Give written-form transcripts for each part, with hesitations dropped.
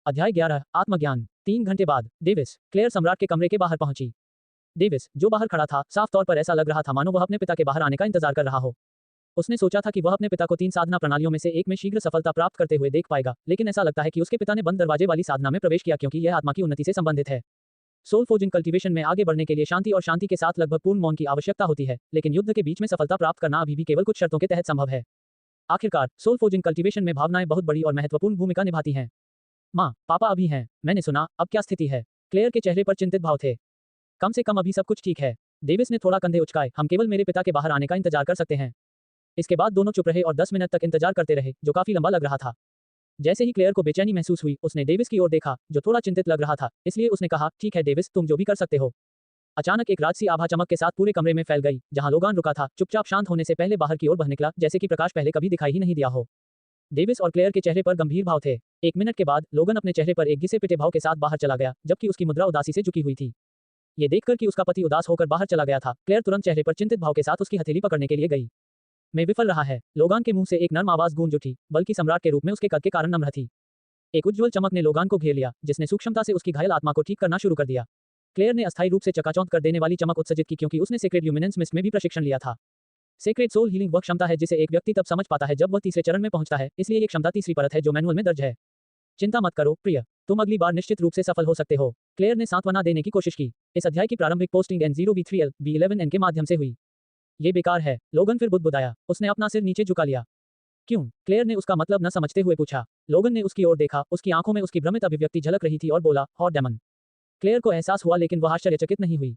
अध्याय 11 आत्मज्ञान। 3 घंटे बाद डेविस क्लेयर सम्राट के कमरे के बाहर पहुंची। डेविस जो बाहर खड़ा था, साफ तौर पर ऐसा लग रहा था मानो वह अपने पिता के बाहर आने का इंतजार कर रहा हो। उसने सोचा था कि वह अपने पिता को 3 साधना प्रणालियों में से एक में शीघ्र सफलता प्राप्त करते हुए देख पाएगा, लेकिन ऐसा लगता है कि उसके पिता ने बंद दरवाजे वाली साधना में प्रवेश किया क्योंकि यह आत्मा की उन्नति से संबंधित है। सोल फोर्जिंग कल्टीवेशन में आगे बढ़ने के लिए शांति और शांति के साथ लगभग पूर्ण मौन की आवश्यकता होती है, लेकिन युद्ध के बीच में सफलता प्राप्त करना अभी भी केवल कुछ शर्तों के तहत संभव है। आखिरकार सोल फोर्जिंग कल्टीवेशन में भावनाएं बहुत बड़ी और महत्वपूर्ण भूमिका निभाती हैं। माँ, पापा अभी हैं, मैंने सुना, अब क्या स्थिति है? क्लेयर के चेहरे पर चिंतित भाव थे। कम से कम अभी सब कुछ ठीक है। डेविस ने थोड़ा कंधे उचकाए, हम केवल मेरे पिता के बाहर आने का इंतजार कर सकते हैं। इसके बाद दोनों चुप रहे और 10 मिनट तक इंतजार करते रहे, जो काफी लंबा लग रहा था। जैसे ही क्लेयर को बेचैनी महसूस हुई, उसने डेविस की ओर देखा, जो थोड़ा चिंतित लग रहा था, इसलिए उसने कहा, ठीक है डेविस, तुम जो भी कर सकते हो। अचानक एक राजसी आभा चमक के साथ पूरे कमरे में फैल गई। जहां लोगान रुका था, चुपचाप शांत होने से पहले बाहर की ओर बह निकला, जैसे कि प्रकाश पहले कभी दिखाई ही नहीं दिया हो। डेविस और क्लेयर के चेहरे पर गंभीर भाव थे। 1 मिनट के बाद लोगन अपने चेहरे पर एक घिसे पिटे भाव के साथ बाहर चला गया, जबकि उसकी मुद्रा उदासी से झुकी हुई थी। ये देखकर कि उसका पति उदास होकर बाहर चला गया था, क्लेयर तुरंत चेहरे पर चिंतित भाव के साथ उसकी हथेली पकड़ने के लिए गई। मैं विफल रहा है। लोगान के मुंह से एक नर्म आवाज गूंज उठी, बल्कि सम्राट के रूप में उसके कद के कारण नम्र थी। एक उज्ज्वल चमक ने लोगान को घेर लिया, जिसने सूक्ष्मता से उसकी घायल आत्मा को ठीक करना शुरू कर दिया। क्लेयर ने अस्थायी रूप से चकाचौंध कर देने वाली चमक उत्सर्जित की क्योंकि उसने सेक्रेड ल्यूमिनेंस मिस्ट में भी प्रशिक्षण लिया था। सेक्रेड सोल हीलिंग वह क्षमता है जिसे एक व्यक्ति तब समझ पाता है जब वह तीसरे चरण में पहुंचता है, इसलिए ये क्षमता तीसरी परत है जो मैनुअल में दर्ज है। चिंता मत करो प्रिय, तुम अगली बार निश्चित रूप से सफल हो सकते हो। क्लेयर ने सांत्वना देने की कोशिश की। इस अध्याय की प्रारंभिक पोस्टिंग N0B3L B11N के माध्यम से हुई। ये बेकार है। लोगन फिर बुदबुदाया। उसने अपना सिर नीचे झुका लिया। क्यों? क्लेयर ने उसका मतलब न समझते हुए पूछा। लोगन ने उसकी ओर देखा, उसकी आंखों में उसकी भ्रमित अभिव्यक्ति झलक रही थी और बोला, हॉट डेमन। क्लेयर को एहसास हुआ, लेकिन वह आश्चर्यचकित नहीं हुई।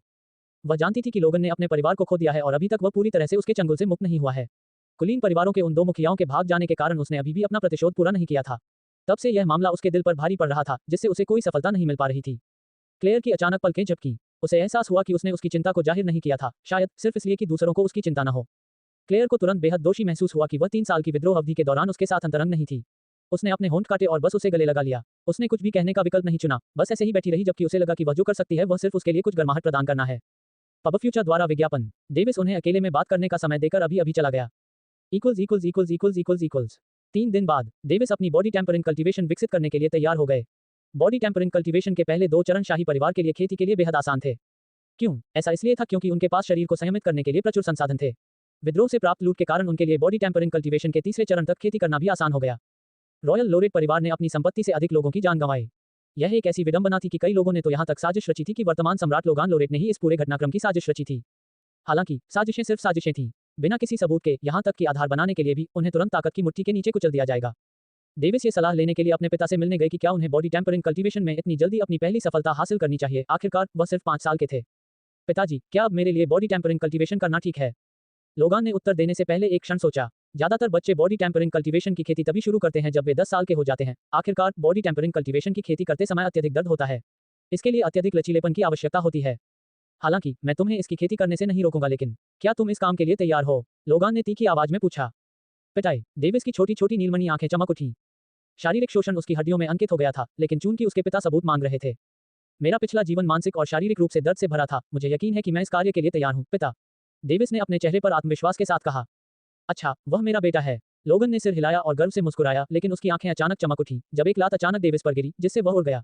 वह जानती थी कि लोगन ने अपने परिवार को खो दिया है और अभी तक वह पूरी तरह से उसके चंगुल से मुक्त नहीं हुआ है। कुलीन परिवारों के उन 2 मुखियाओं के भाग जाने के कारण उसने अभी भी अपना प्रतिशोध पूरा नहीं किया था। तब से यह मामला उसके दिल पर भारी पड़ रहा था, जिससे उसे कोई सफलता नहीं मिल पा रही थी। क्लेयर की अचानक पलकें झपकीं। उसे एहसास हुआ कि उसने उसकी चिंता को जाहिर नहीं किया था, शायद सिर्फ इसलिए कि दूसरों को उसकी चिंता न हो। क्लेयर को तुरंत बेहद दोषी महसूस हुआ कि वह 3 साल की विद्रोह अवधि के दौरान उसके साथ अंतरंग नहीं थी। उसने अपने होंठ काटे और बस उसे गले लगा लिया। उसने कुछ भी कहने का विकल्प नहीं चुना, बस ऐसे ही बैठी रही, जबकि उसे लगा कि वह जो कर सकती है वह सिर्फ उसके लिए कुछ गर्माहट प्रदान करना है। पब फ्यूचर द्वारा विज्ञापन। डेविस उन्हें अकेले में बात करने का समय देकर अभी चला गया। 3 दिन बाद डेविस अपनी बॉडी टेम्परिंग कल्टीवेशन विकसित करने के लिए तैयार हो गए। बॉडी टेम्परिंग कल्टीवेशन के पहले 2 चरण शाही परिवार के लिए खेती के लिए बेहद आसान थे। क्यों? ऐसा इसलिए था क्योंकि उनके पास शरीर को संयमित करने के लिए प्रचुर संसाधन थे। विद्रोह से प्राप्त लूट के कारण उनके लिए बॉडी टेम्परिंग कल्टीवेशन के तीसरे चरण तक खेती करना भी आसान हो गया। रॉयल लोरेट परिवार ने अपनी संपत्ति से अधिक लोगों की जान गंवाई। यह एक ऐसी विडंबना थी कि कई लोगों ने तो यहां तक साजिश रची थी कि वर्तमान सम्राट लोगान लोरेट ने ही इस पूरे घटनाक्रम की साजिश रची थी। हालांकि साजिशें सिर्फ साजिशें थीं। बिना किसी सबूत के यहां तक कि आधार बनाने के लिए भी उन्हें तुरंत ताकत की मुट्ठी के नीचे कुचल दिया जाएगा। डेविस ये सलाह लेने के लिए अपने पिता से मिलने गए कि क्या उन्हें बॉडी टेम्परिंग कल्टीवेशन में इतनी जल्दी अपनी पहली सफलता हासिल करनी चाहिए। आखिरकार वह सिर्फ 5 साल के थे। पिताजी, क्या अब मेरे लिए बॉडी टेम्परिंग कल्टीवेशन करना ठीक है? लोगान ने उत्तर देने से पहले एक क्षण सोचा। ज्यादातर बच्चे बॉडी टेम्परिंग कल्टीवेशन की खेती तभी शुरू करते हैं जब वे 10 साल के हो जाते हैं। आखिरकार बॉडी टेम्परिंग कल्टीवेशन की खेती करते समय अत्यधिक दर्द होता है। इसके लिए अत्यधिक लचीलेपन की आवश्यकता होती है। हालांकि मैं तुम्हें इसकी खेती करने से नहीं रोकूंगा, लेकिन क्या तुम इस काम के लिए तैयार हो? लोगान ने तीखी आवाज में पूछा। पिताई, डेविस की छोटी छोटी नीलमणि आंखें चमक उठीं। शारीरिक शोषण उसकी हड्डियों में अंकित हो गया था, लेकिन चूंकि उसके पिता सबूत मांग रहे थे। मेरा पिछला जीवन मानसिक और शारीरिक रूप से दर्द से भरा था, मुझे यकीन है कि मैं इस कार्य के लिए तैयार हूं, पिता। डेविस ने अपने चेहरे पर आत्मविश्वास के साथ कहा। अच्छा, वह मेरा बेटा है। लोगन ने सिर हिलाया और गर्व से मुस्कुराया, लेकिन उसकी आंखें अचानक चमक उठी जब एक लात अचानक डेविस पर गिरी, जिससे वह उड़ गया।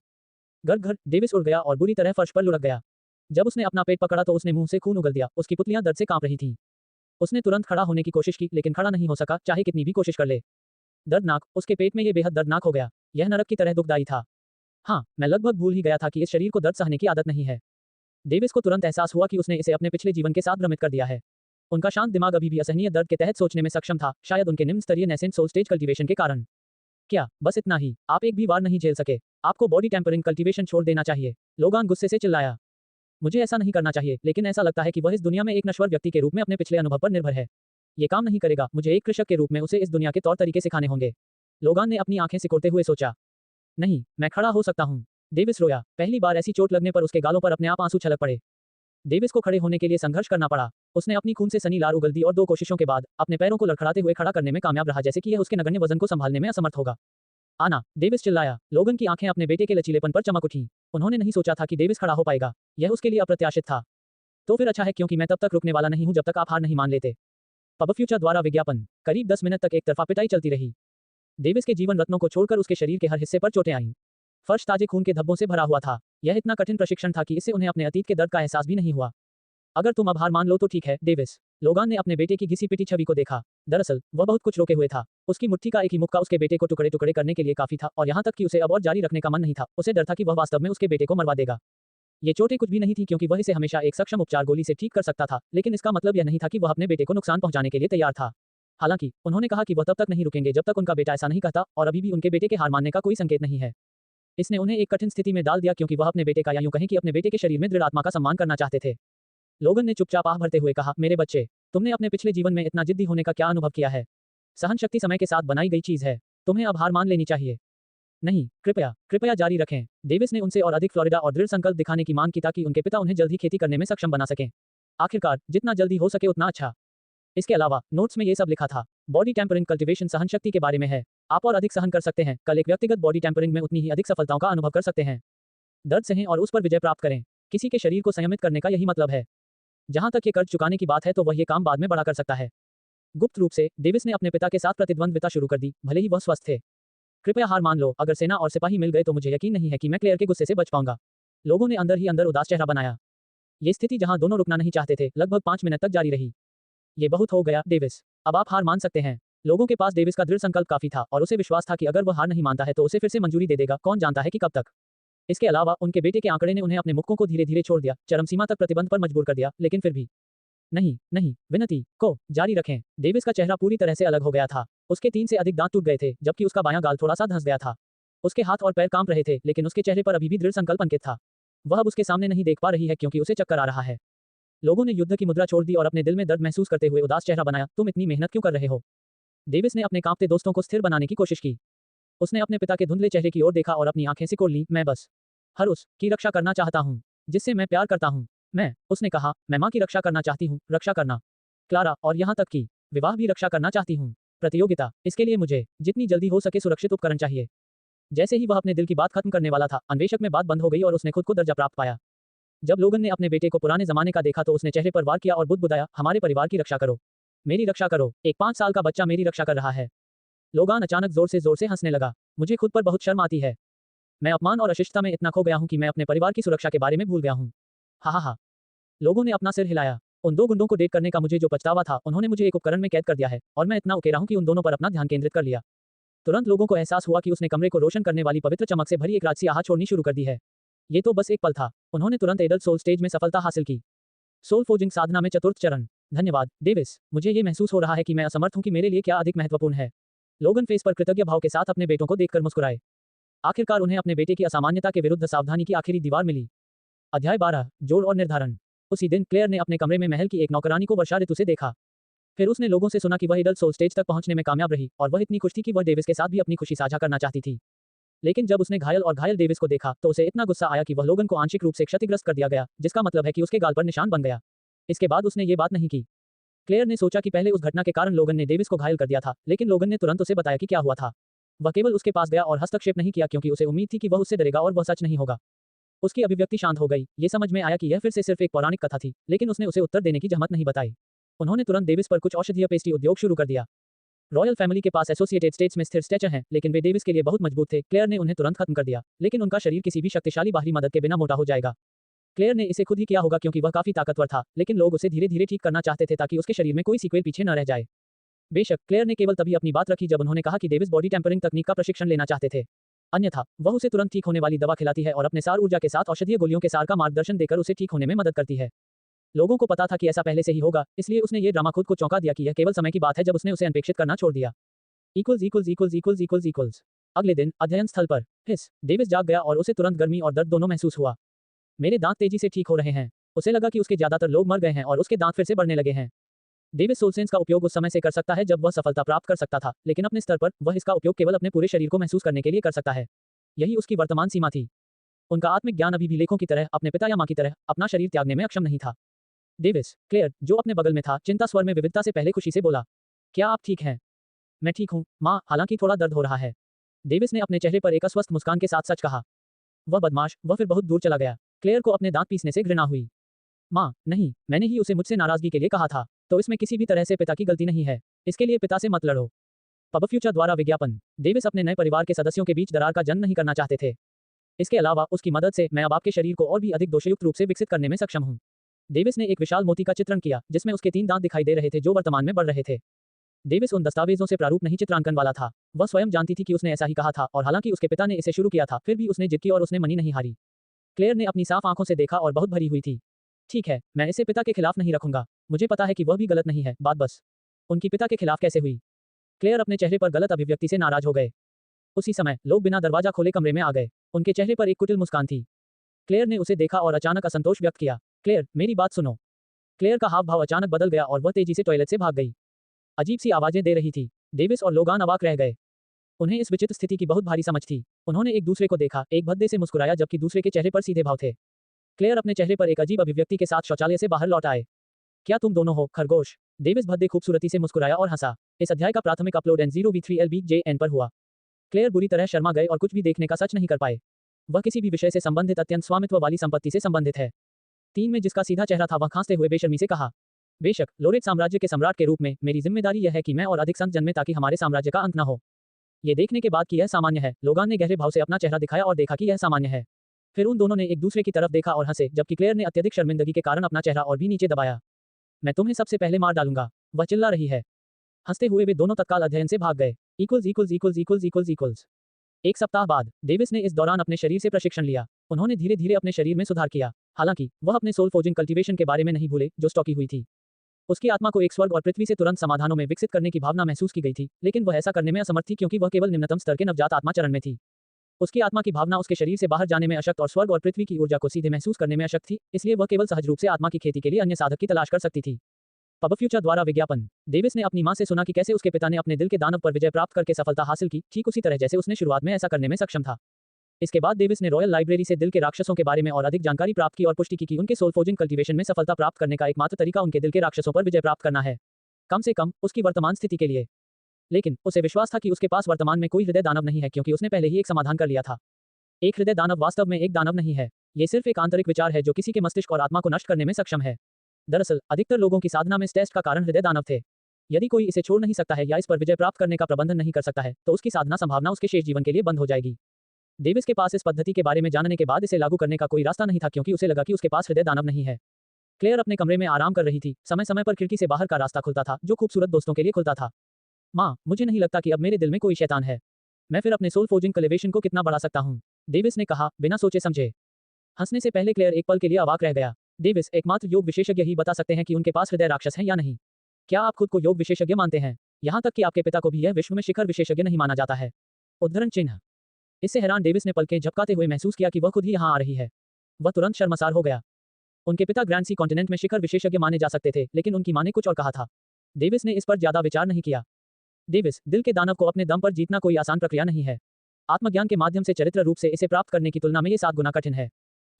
घर डेविस उड़ गया और बुरी तरह फर्श पर लुढ़क गया। जब उसने अपना पेट पकड़ा तो उसने मुंह से खून उगल दिया। उसकी पुतलियां दर्द से कांप रही थीं। उसने तुरंत खड़ा होने की कोशिश की, लेकिन खड़ा नहीं हो सका, चाहे कितनी भी कोशिश कर ले। दर्दनाक, उसके पेट में ये बेहद दर्दनाक हो गया। यह नरक की तरह दुखदायी था। हाँ, मैं लगभग भूल ही गया था कि इस शरीर को दर्द सहने की आदत नहीं है। डेविस को तुरंत एहसास हुआ कि उसने इसे अपने पिछले जीवन के साथ भ्रमित कर दिया है। उनका शांत दिमाग अभी भी असहनीय दर्द के तहत सोचने में सक्षम था, शायद उनके निम्न स्तरीय नेसेंट सोल स्टेज कल्टीवेशन के कारण। क्या बस इतना ही? आप एक भी बार नहीं झेल सके? आपको बॉडी टेम्परिंग कल्टीवेशन छोड़ देना चाहिए। लोगान गुस्से से चिल्लाया। मुझे ऐसा नहीं करना चाहिए, लेकिन ऐसा लगता है कि वह इस दुनिया में एक नश्वर व्यक्ति के रूप में अपने पिछले अनुभव पर निर्भर है। ये काम नहीं करेगा। मुझे एक कृषक के रूप में उसे इस दुनिया के तौर तरीके सिखाने होंगे। लोगान ने अपनी आंखें सिकोड़ते हुए सोचा। नहीं, मैं खड़ा हो सकता हूँ। डेविस रोया। पहली बार ऐसी चोट लगने पर उसके गालों पर अपने आप आंसू छलक पड़े। डेविस को खड़े होने के लिए संघर्ष करना पड़ा। उसने अपनी खून से सनी लार उगल दी और 2 कोशिशों के बाद अपने पैरों को लड़खड़ाते हुए खड़ा करने में कामयाब रहा, जैसे कि यह उसके नगण्य वजन को संभालने में असमर्थ होगा। आना, डेविस चिल्लाया। लोगन की आंखें अपने बेटे के लचीलेपन पर चमक उठीं। उन्होंने नहीं सोचा था कि डेविस खड़ा हो पाएगा। यह उसके लिए अप्रत्याशित था। तो फिर अच्छा है, क्योंकि मैं तब तक रुकने वाला नहीं हूं जब तक आप हार नहीं मान लेते। पब फ्यूचर द्वारा विज्ञापन। करीब 10 मिनट तक एक तरफा पिटाई चलती रही। डेविस के जीवन रत्नों को छोड़कर उसके शरीर के हर हिस्से पर चोटें आईं। फर्श ताजे खून के धब्बों से भरा हुआ था। यह इतना कठिन प्रशिक्षण था कि इससे उन्हें अपने अतीत के दर्द का एहसास भी नहीं हुआ। अगर तुम अब हार मान लो तो ठीक है, डेविस। लोगान ने अपने बेटे की घिसी-पिटी छवि को देखा। दरअसल, वह बहुत कुछ रोके हुए था। उसकी मुट्ठी का एक ही मुक्का उसके बेटे को टुकड़े-टुकड़े करने के लिए काफी था और यहाँ तक कि उसे अब और जारी रखने का मन नहीं था। उसे डर था कि वह वास्तव में उसके बेटे को मरवा देगा। ये चोटें कुछ भी नहीं थी क्योंकि वह इसे हमेशा एक सक्षम उपचार गोली से ठीक कर सकता था, लेकिन इसका मतलब यह नहीं था कि वह अपने बेटे को नुकसान पहुंचाने के लिए तैयार था। हालांकि, उन्होंने कहा कि वह तब तक नहीं रुकेंगे जब तक उनका बेटा ऐसा नहीं कहता और अभी भी उनके बेटे के हार मानने का कोई संकेत नहीं है। इसने उन्हें एक कठिन स्थिति में डाल दिया क्योंकि वह अपने बेटे का या यूं कहें कि अपने बेटे के शरीर में दृढ़ आत्मा का सम्मान करना चाहते थे। लोगन ने चुपचाप आह भरते हुए कहा, मेरे बच्चे, तुमने अपने पिछले जीवन में इतना जिद्दी होने का क्या अनुभव किया है? सहन शक्ति समय के साथ बनाई गई चीज है। तुम्हें अब हार मान लेनी चाहिए। नहीं, कृपया कृपया जारी रखें। डेविस ने उनसे और अधिक फ्लोरिडा और दृढ़ संकल्प दिखाने की मांग की ताकि उनके पिता उन्हें जल्द ही खेती करने में सक्षम बना सकें। आखिरकार, जितना जल्दी हो सके उतना अच्छा। इसके अलावा, नोट्स में ये सब लिखा था। बॉडी टेम्परिंग कल्टीवेशन सहनशक्ति के बारे में है। आप और अधिक सहन कर सकते हैं, कल एक व्यक्तिगत बॉडी टेम्परिंग में उतनी ही अधिक सफलताओं का अनुभव कर सकते हैं। दर्द सहें और उस पर विजय प्राप्त करें। किसी के शरीर को संयमित करने का यही मतलब है। जहां तक ये कर्ज चुकाने की बात है तो वह ये काम बाद में बड़ा कर सकता है। गुप्त रूप से, डेविस ने अपने पिता के साथ प्रतिद्वंद्विता शुरू कर दी, भले ही वह स्वस्थ थे। कृपया हार मान लो, अगर सेना और सिपाही मिल गए तो मुझे यकीन नहीं है कि मैं क्लेयर के गुस्से से बच पाऊंगा। लोगों ने अंदर ही अंदर उदास चेहरा बनाया। ये स्थिति जहां दोनों रुकना नहीं चाहते थे, लगभग 5 मिनट तक जारी रही। ये बहुत हो गया, डेविस। अब आप हार मान सकते हैं। लोगों के पास डेविस का दृढ़ संकल्प काफी था और उसे विश्वास था कि अगर वह हार नहीं मानता है तो उसे फिर से मंजूरी दे देगा, कौन जानता है कि कब तक। इसके अलावा, उनके बेटे के आंकड़े ने उन्हें अपने मुक्कों को धीरे-धीरे छोड़ दिया, चरम सीमा तक प्रतिबंध पर मजबूर कर दिया, लेकिन फिर भी नहीं, नहीं, विनती को जारी रखें। डेविस का चेहरा पूरी तरह से अलग हो गया था। उसके 3 से अधिक दांत टूट गए थे, जबकि उसका बायां गाल थोड़ा सा धंस गया था। उसके हाथ और पैर कांप रहे थे, लेकिन उसके चेहरे पर अभी भी दृढ़ संकल्प अंकित था। वह अब उसके सामने नहीं देख पा रही है क्योंकि उसे चक्कर आ रहा है। लोगों ने युद्ध की मुद्रा छोड़ दी और अपने दिल में दर्द महसूस करते हुए उदास चेहरा बनाया। तुम इतनी मेहनत क्यों कर रहे हो? डेविस ने अपने कांपते दोस्तों को स्थिर बनाने की कोशिश की। उसने अपने पिता के धुंधले चेहरे की ओर देखा और अपनी आंखें सिकोड़ लीं। मैं बस हर उस की रक्षा करना चाहता हूँ जिससे मैं प्यार करता हूँ। उसने कहा, मैं माँ की रक्षा करना चाहती हूँ, रक्षा करना, क्लारा, और यहाँ तक कि विवाह भी रक्षा करना चाहती हूँ। प्रतियोगिता, इसके लिए मुझे जितनी जल्दी हो सके सुरक्षित उपकरण चाहिए। जैसे ही वह अपने दिल की बात खत्म करने वाला था, अन्वेषक में बात बंद हो गई और उसने खुद को दर्जा प्राप्त पाया। जब लोगन ने अपने बेटे को पुराने जमाने का देखा तो उसने चेहरे पर वार किया और बुदबुदाया, हमारे परिवार की रक्षा करो, मेरी रक्षा करो, एक 5 साल का बच्चा मेरी रक्षा कर रहा है। लोगान अचानक जोर से हंसने लगा। मुझे खुद पर बहुत शर्म आती है। मैं अपमान और अशिष्टता में इतना खो गया हूं कि मैं अपने परिवार की सुरक्षा के बारे में भूल गया हूं। हा हा हा। लोगों ने अपना सिर हिलाया। उन 2 गुंडों को डेट करने का मुझे जो पछतावा था, उन्होंने मुझे एक उपकरण में कैद कर दिया है और मैं इतना उकेरा हूं कि उन दोनों पर अपना ध्यान केंद्रित कर लिया। तुरंत लोगों को एहसास हुआ कि उसने कमरे को रोशन करने वाली पवित्र चमक से भरी एक राजसी आह छोड़नी शुरू कर दी है। ये तो बस एक पल था। उन्होंने तुरंत एडल्ट सोल स्टेज में सफलता हासिल की। सोल फोर्जिंग साधना में चतुर्थ चरण। धन्यवाद, डेविस। मुझे ये महसूस हो रहा है कि मैं असमर्थ हूं कि मेरे लिए क्या अधिक महत्वपूर्ण है। लोगन फेस पर कृतज्ञ भाव के साथ अपने बेटों को देखकर मुस्कुराए। आखिरकार उन्हें अपने बेटे की असामान्यता के विरुद्ध सावधानी की आखिरी दीवार मिली। अध्याय 12, जोड़ और निर्धारण। उसी दिन क्लेयर ने अपने कमरे में महल की एक नौकरानी को वर्षा ऋतु से देखा। फिर उसने लोगों से सुना कि वह एडल्ट सोल स्टेज तक पहुंचने में कामयाब रही और वह इतनी खुश थी कि वह डेविस के साथ भी अपनी खुशी साझा करना चाहती थी। लेकिन जब उसने घायल डेविस को देखा तो उसे इतना गुस्सा आया कि वह लोगन को आंशिक रूप से क्षतिग्रस्त कर दिया गया, जिसका मतलब है कि उसके गाल पर निशान बन गया। इसके बाद उसने ये बात नहीं की। क्लेयर ने सोचा कि पहले उस घटना के कारण लोगन ने डेविस को घायल कर दिया था, लेकिन लोगन ने तुरंत उसे बताया कि क्या हुआ था। वह केवल उसके पास गया और हस्तक्षेप नहीं किया क्योंकि उसे उम्मीद थी कि वह उससे डरेगा और वह सच नहीं होगा। उसकी अभिव्यक्ति शांत हो गई। ये समझ में आया कि यह फिर से सिर्फ एक पौराणिक कथा थी, लेकिन उसने उसे उत्तर देने की जहमत नहीं बताई। उन्होंने तुरंत डेविस पर कुछ औषधीय पेस्ट्री उद्योग शुरू कर दिया। रॉयल फैमिली के पास एसोसिएटेड स्टेट्स में स्थिर स्ट्रेचर हैं, लेकिन वे डेविस के लिए बहुत मजबूत थे। क्लेयर ने उन्हें तुरंत खत्म कर दिया, लेकिन उनका शरीर किसी भी शक्तिशाली बाहरी मदद के बिना मोटा हो जाएगा। क्लेयर ने इसे खुद ही किया होगा क्योंकि वह काफी ताकतवर था, लेकिन लोग उसे धीरे-धीरे ठीक करना चाहते थे ताकि उसके शरीर में कोई सीक्वेल पीछे न रह जाए। बेशक, क्लेयर ने केवल तभी अपनी बात रखी जब उन्होंने कहा कि डेविस बॉडी टेम्परिंग तकनीक का प्रशिक्षण लेना चाहते थे। अन्यथा, वह उसे तुरंत ठीक होने वाली दवा खिलाती है और अपने सार ऊर्जा के साथ औषधीय गोलियों के सार का मार्गदर्शन देकर उसे ठीक होने में मदद करती है। लोगों को पता था कि ऐसा पहले से ही होगा, इसलिए उसने ये ड्रामा खुद को चौंका दिया कि यह केवल समय की बात है जब उसने उसे अनपेक्षित करना छोड़ दिया। अगले दिन, अध्ययन स्थल पर, डेविस जाग गया और उसे तुरंत गर्मी और दर्द दोनों महसूस हुआ। मेरे दांत तेजी से ठीक हो रहे हैं। उसे लगा कि उसके ज्यादातर लोग मर गए हैं और उसके दांत फिर से बढ़ने लगे हैं। डेविस सोलसेंस का उपयोग उस समय से कर सकता है जब वह सफलता प्राप्त कर सकता था, लेकिन अपने स्तर पर वह इसका उपयोग केवल अपने पूरे शरीर को महसूस करने के लिए कर सकता है। यही उसकी वर्तमान सीमा थी। उनका आत्मिक ज्ञान अभी भी लेखों की तरह, अपने पिता या मां की तरह, अपना शरीर त्यागने में अक्षम नहीं था। डेविस, क्लेयर, जो अपने बगल में था, चिंता स्वर में विविधता से पहले खुशी से बोला, क्या आप ठीक हैं? मैं ठीक हूँ, माँ, हालांकि थोड़ा दर्द हो रहा है। डेविस ने अपने चेहरे पर एक अस्वस्थ मुस्कान के साथ सच कहा। वह बदमाश, वह फिर बहुत दूर चला गया। क्लेयर को अपने दांत पीसने से घृणा हुई। माँ, नहीं, मैंने ही उसे मुझसे नाराजगी के लिए कहा था, तो इसमें किसी भी तरह से पिता की गलती नहीं है। इसके लिए पिता से मत लड़ो। पब फ्यूचर द्वारा विज्ञापन। डेविस अपने नए परिवार के सदस्यों के बीच दरार का जन्म नहीं करना चाहते थे। इसके अलावा उसकी मदद से मैं अब आपके शरीर को और भी अधिक दोषयुक्त रूप से विकसित करने में सक्षम हूँ। डेविस ने एक विशाल मोती का चित्रण किया जिसमें उसके 3 दांत दिखाई दे रहे थे जो वर्तमान में बढ़ रहे थे। डेविस उन दस्तावेजों से प्रारूप नहीं चित्रांकन वाला था। वह स्वयं जानती थी कि उसने ऐसा ही कहा था और हालांकि उसके पिता ने इसे शुरू किया था फिर भी उसने जिद की और उसने मनी नहीं हारी। क्लेयर ने अपनी साफ आंखों से देखा और बहुत भरी हुई थी। ठीक है, मैं इसे पिता के खिलाफ नहीं रखूंगा। मुझे पता है कि वह भी गलत नहीं है, बात बस उनकी पिता के खिलाफ कैसे हुई। क्लेयर अपने चेहरे पर गलत अभिव्यक्ति से नाराज हो गए। उसी समय लोग बिना दरवाजा खोले कमरे में आ गए। उनके चेहरे पर एक कुटिल मुस्कान थी। क्लेयर ने उसे देखा और अचानक असंतोष व्यक्त किया। क्लेयर, मेरी बात सुनो। क्लेयर का हाव भाव अचानक बदल गया और वह तेजी से टॉयलेट से भाग गई। अजीब सी आवाजें दे रही थी। डेविस और लोगान अवाक रह गए। उन्हें इस विचित्र स्थिति की बहुत भारी समझ थी। उन्होंने एक दूसरे को देखा, एक भद्दे से मुस्कुराया जबकि दूसरे के चेहरे पर सीधे भाव थे। क्लेयर अपने चेहरे पर एक अजीब अभिव्यक्ति के साथ शौचालय से बाहर लौट आए। क्या तुम दोनों हो, खरगोश? डेविस भद्दे खूबसूरती से मुस्कुराया और हंसा। इस अध्याय का प्राथमिक अपलोड N0V3LBJN पर हुआ। क्लेयर बुरी तरह शर्मा गए और कुछ भी देखने का सच नहीं कर पाए। वह किसी भी विषय से संबंधित अत्यंत स्वामित्व वाली संपत्ति से संबंधित है। 3 में जिसका सीधा चेहरा था वह खांसते हुए बेशर्मी से कहा, बेशक, लोरेट साम्राज्य के सम्राट के रूप में मेरी जिम्मेदारी यह है कि मैं और अधिक संत जन्मे ताकि हमारे साम्राज्य का अंत न हो। ये देखने के बाद कि यह सामान्य है, लोगान ने गहरे भाव से अपना चेहरा दिखाया और देखा कि यह सामान्य है। फिर उन दोनों ने एक दूसरे की तरफ देखा और हंसे जबकि क्लेयर ने अत्यधिक शर्मिंदगी के कारण अपना चेहरा और भी नीचे दबाया। मैं तुम्हें सबसे पहले मार डालूंगा, वह चिल्ला रही है। हंसते हुए वे दोनों तत्काल अध्ययन से भाग गए। एक सप्ताह बाद डेविस ने इस दौरान अपने शरीर से प्रशिक्षण लिया। उन्होंने धीरे धीरे अपने शरीर में सुधार किया। हालांकि वह अपने सोल फोर्जिंग कल्टीवेशन के बारे में नहीं भूले जो स्टॉकी हुई थी। उसकी आत्मा को एक स्वर्ग और पृथ्वी से तुरंत समाधानों में विकसित करने की भावना महसूस की गई थी, लेकिन वह ऐसा करने में असमर्थ थी क्योंकि वह केवल निम्नतम स्तर के नवजात आत्मा चरण में थी। उसकी आत्मा की भावना उसके शरीर से बाहर जाने में अशक्त और स्वर्ग और पृथ्वी की ऊर्जा को सीधे महसूस करने में अशक्त थी, इसलिए वह केवल सहज रूप से आत्मा की खेती के लिए अन्य साधक की तलाश कर सकती थी। पब फ्यूचर द्वारा विज्ञापन। डेविस ने अपनी मां से सुना कि कैसे उसके पिता ने अपने दिल के दानव पर विजय प्राप्त करके सफलता हासिल की, ठीक उसी तरह जैसे उसने शुरुआत में ऐसा करने में सक्षम था। इसके बाद डेविस ने रॉयल लाइब्रेरी से दिल के राक्षसों के बारे में और अधिक जानकारी प्राप्त की और पुष्टि की कि उनके सोल फोर्जिंग कल्टीवेशन में सफलता प्राप्त करने का एकमात्र तरीका उनके दिल के राक्षसों पर विजय प्राप्त करना है, कम से कम उसकी वर्तमान स्थिति के लिए। लेकिन उसे विश्वास था कि उसके पास वर्तमान में कोई हृदय दानव नहीं है क्योंकि उसने पहले ही एक समाधान कर लिया था। एक हृदय दानव वास्तव में एक दानव नहीं है, ये सिर्फ एक आंतरिक विचार है जो किसी के मस्तिष्क और आत्मा को नष्ट करने में सक्षम है। दरअसल अधिकतर लोगों की साधना में इस टेस्ट का कारण हृदय दानव थे। यदि कोई इसे छोड़ नहीं सकता है या इस पर विजय प्राप्त करने का प्रबंधन नहीं कर सकता है तो उसकी साधना संभावना उसके शेष जीवन के लिए बंद हो जाएगी। डेविस के पास इस पद्धति के बारे में जानने के बाद इसे लागू करने का कोई रास्ता नहीं था क्योंकि उसे लगा कि उसके पास हृदय दानव नहीं है। क्लेयर अपने कमरे में आराम कर रही थी। समय समय पर खिड़की से बाहर का रास्ता खुलता था जो खूबसूरत दोस्तों के लिए खुलता था। माँ, मुझे नहीं लगता कि अब मेरे दिल में कोई शैतान है। मैं फिर अपने सोल फोर्जिंग कल्टीवेशन को कितना बढ़ा सकता हूँ, डेविस ने कहा बिना सोचे समझे। हंसने से पहले क्लेयर एक पल के लिए अवाक रह गया। डेविस, एकमात्र योग विशेषज्ञ ही बता सकते हैं कि उनके पास हृदय राक्षस हैं या नहीं। क्या आप खुद को योग विशेषज्ञ मानते हैं? यहाँ तक कि आपके पिता को भी यह विश्व में शिखर विशेषज्ञ नहीं माना जाता है। उद्धरण चिन्ह। इससे हैरान डेविस ने पलकें झपकाते हुए महसूस किया कि वह खुद ही यहाँ आ रही है। वह तुरंत शर्मसार हो गया। उनके पिता ग्रैंड सी कॉन्टिनेंट में शिखर विशेषज्ञ माने जा सकते थे, लेकिन उनकी मां ने कुछ और कहा था। डेविस ने इस पर ज्यादा विचार नहीं किया। डेविस, दिल के दानव को अपने दम पर जीतना कोई आसान प्रक्रिया नहीं है। आत्मज्ञान के माध्यम से चरित्र रूप से इसे प्राप्त करने की तुलना में ये 7 गुना कठिन है।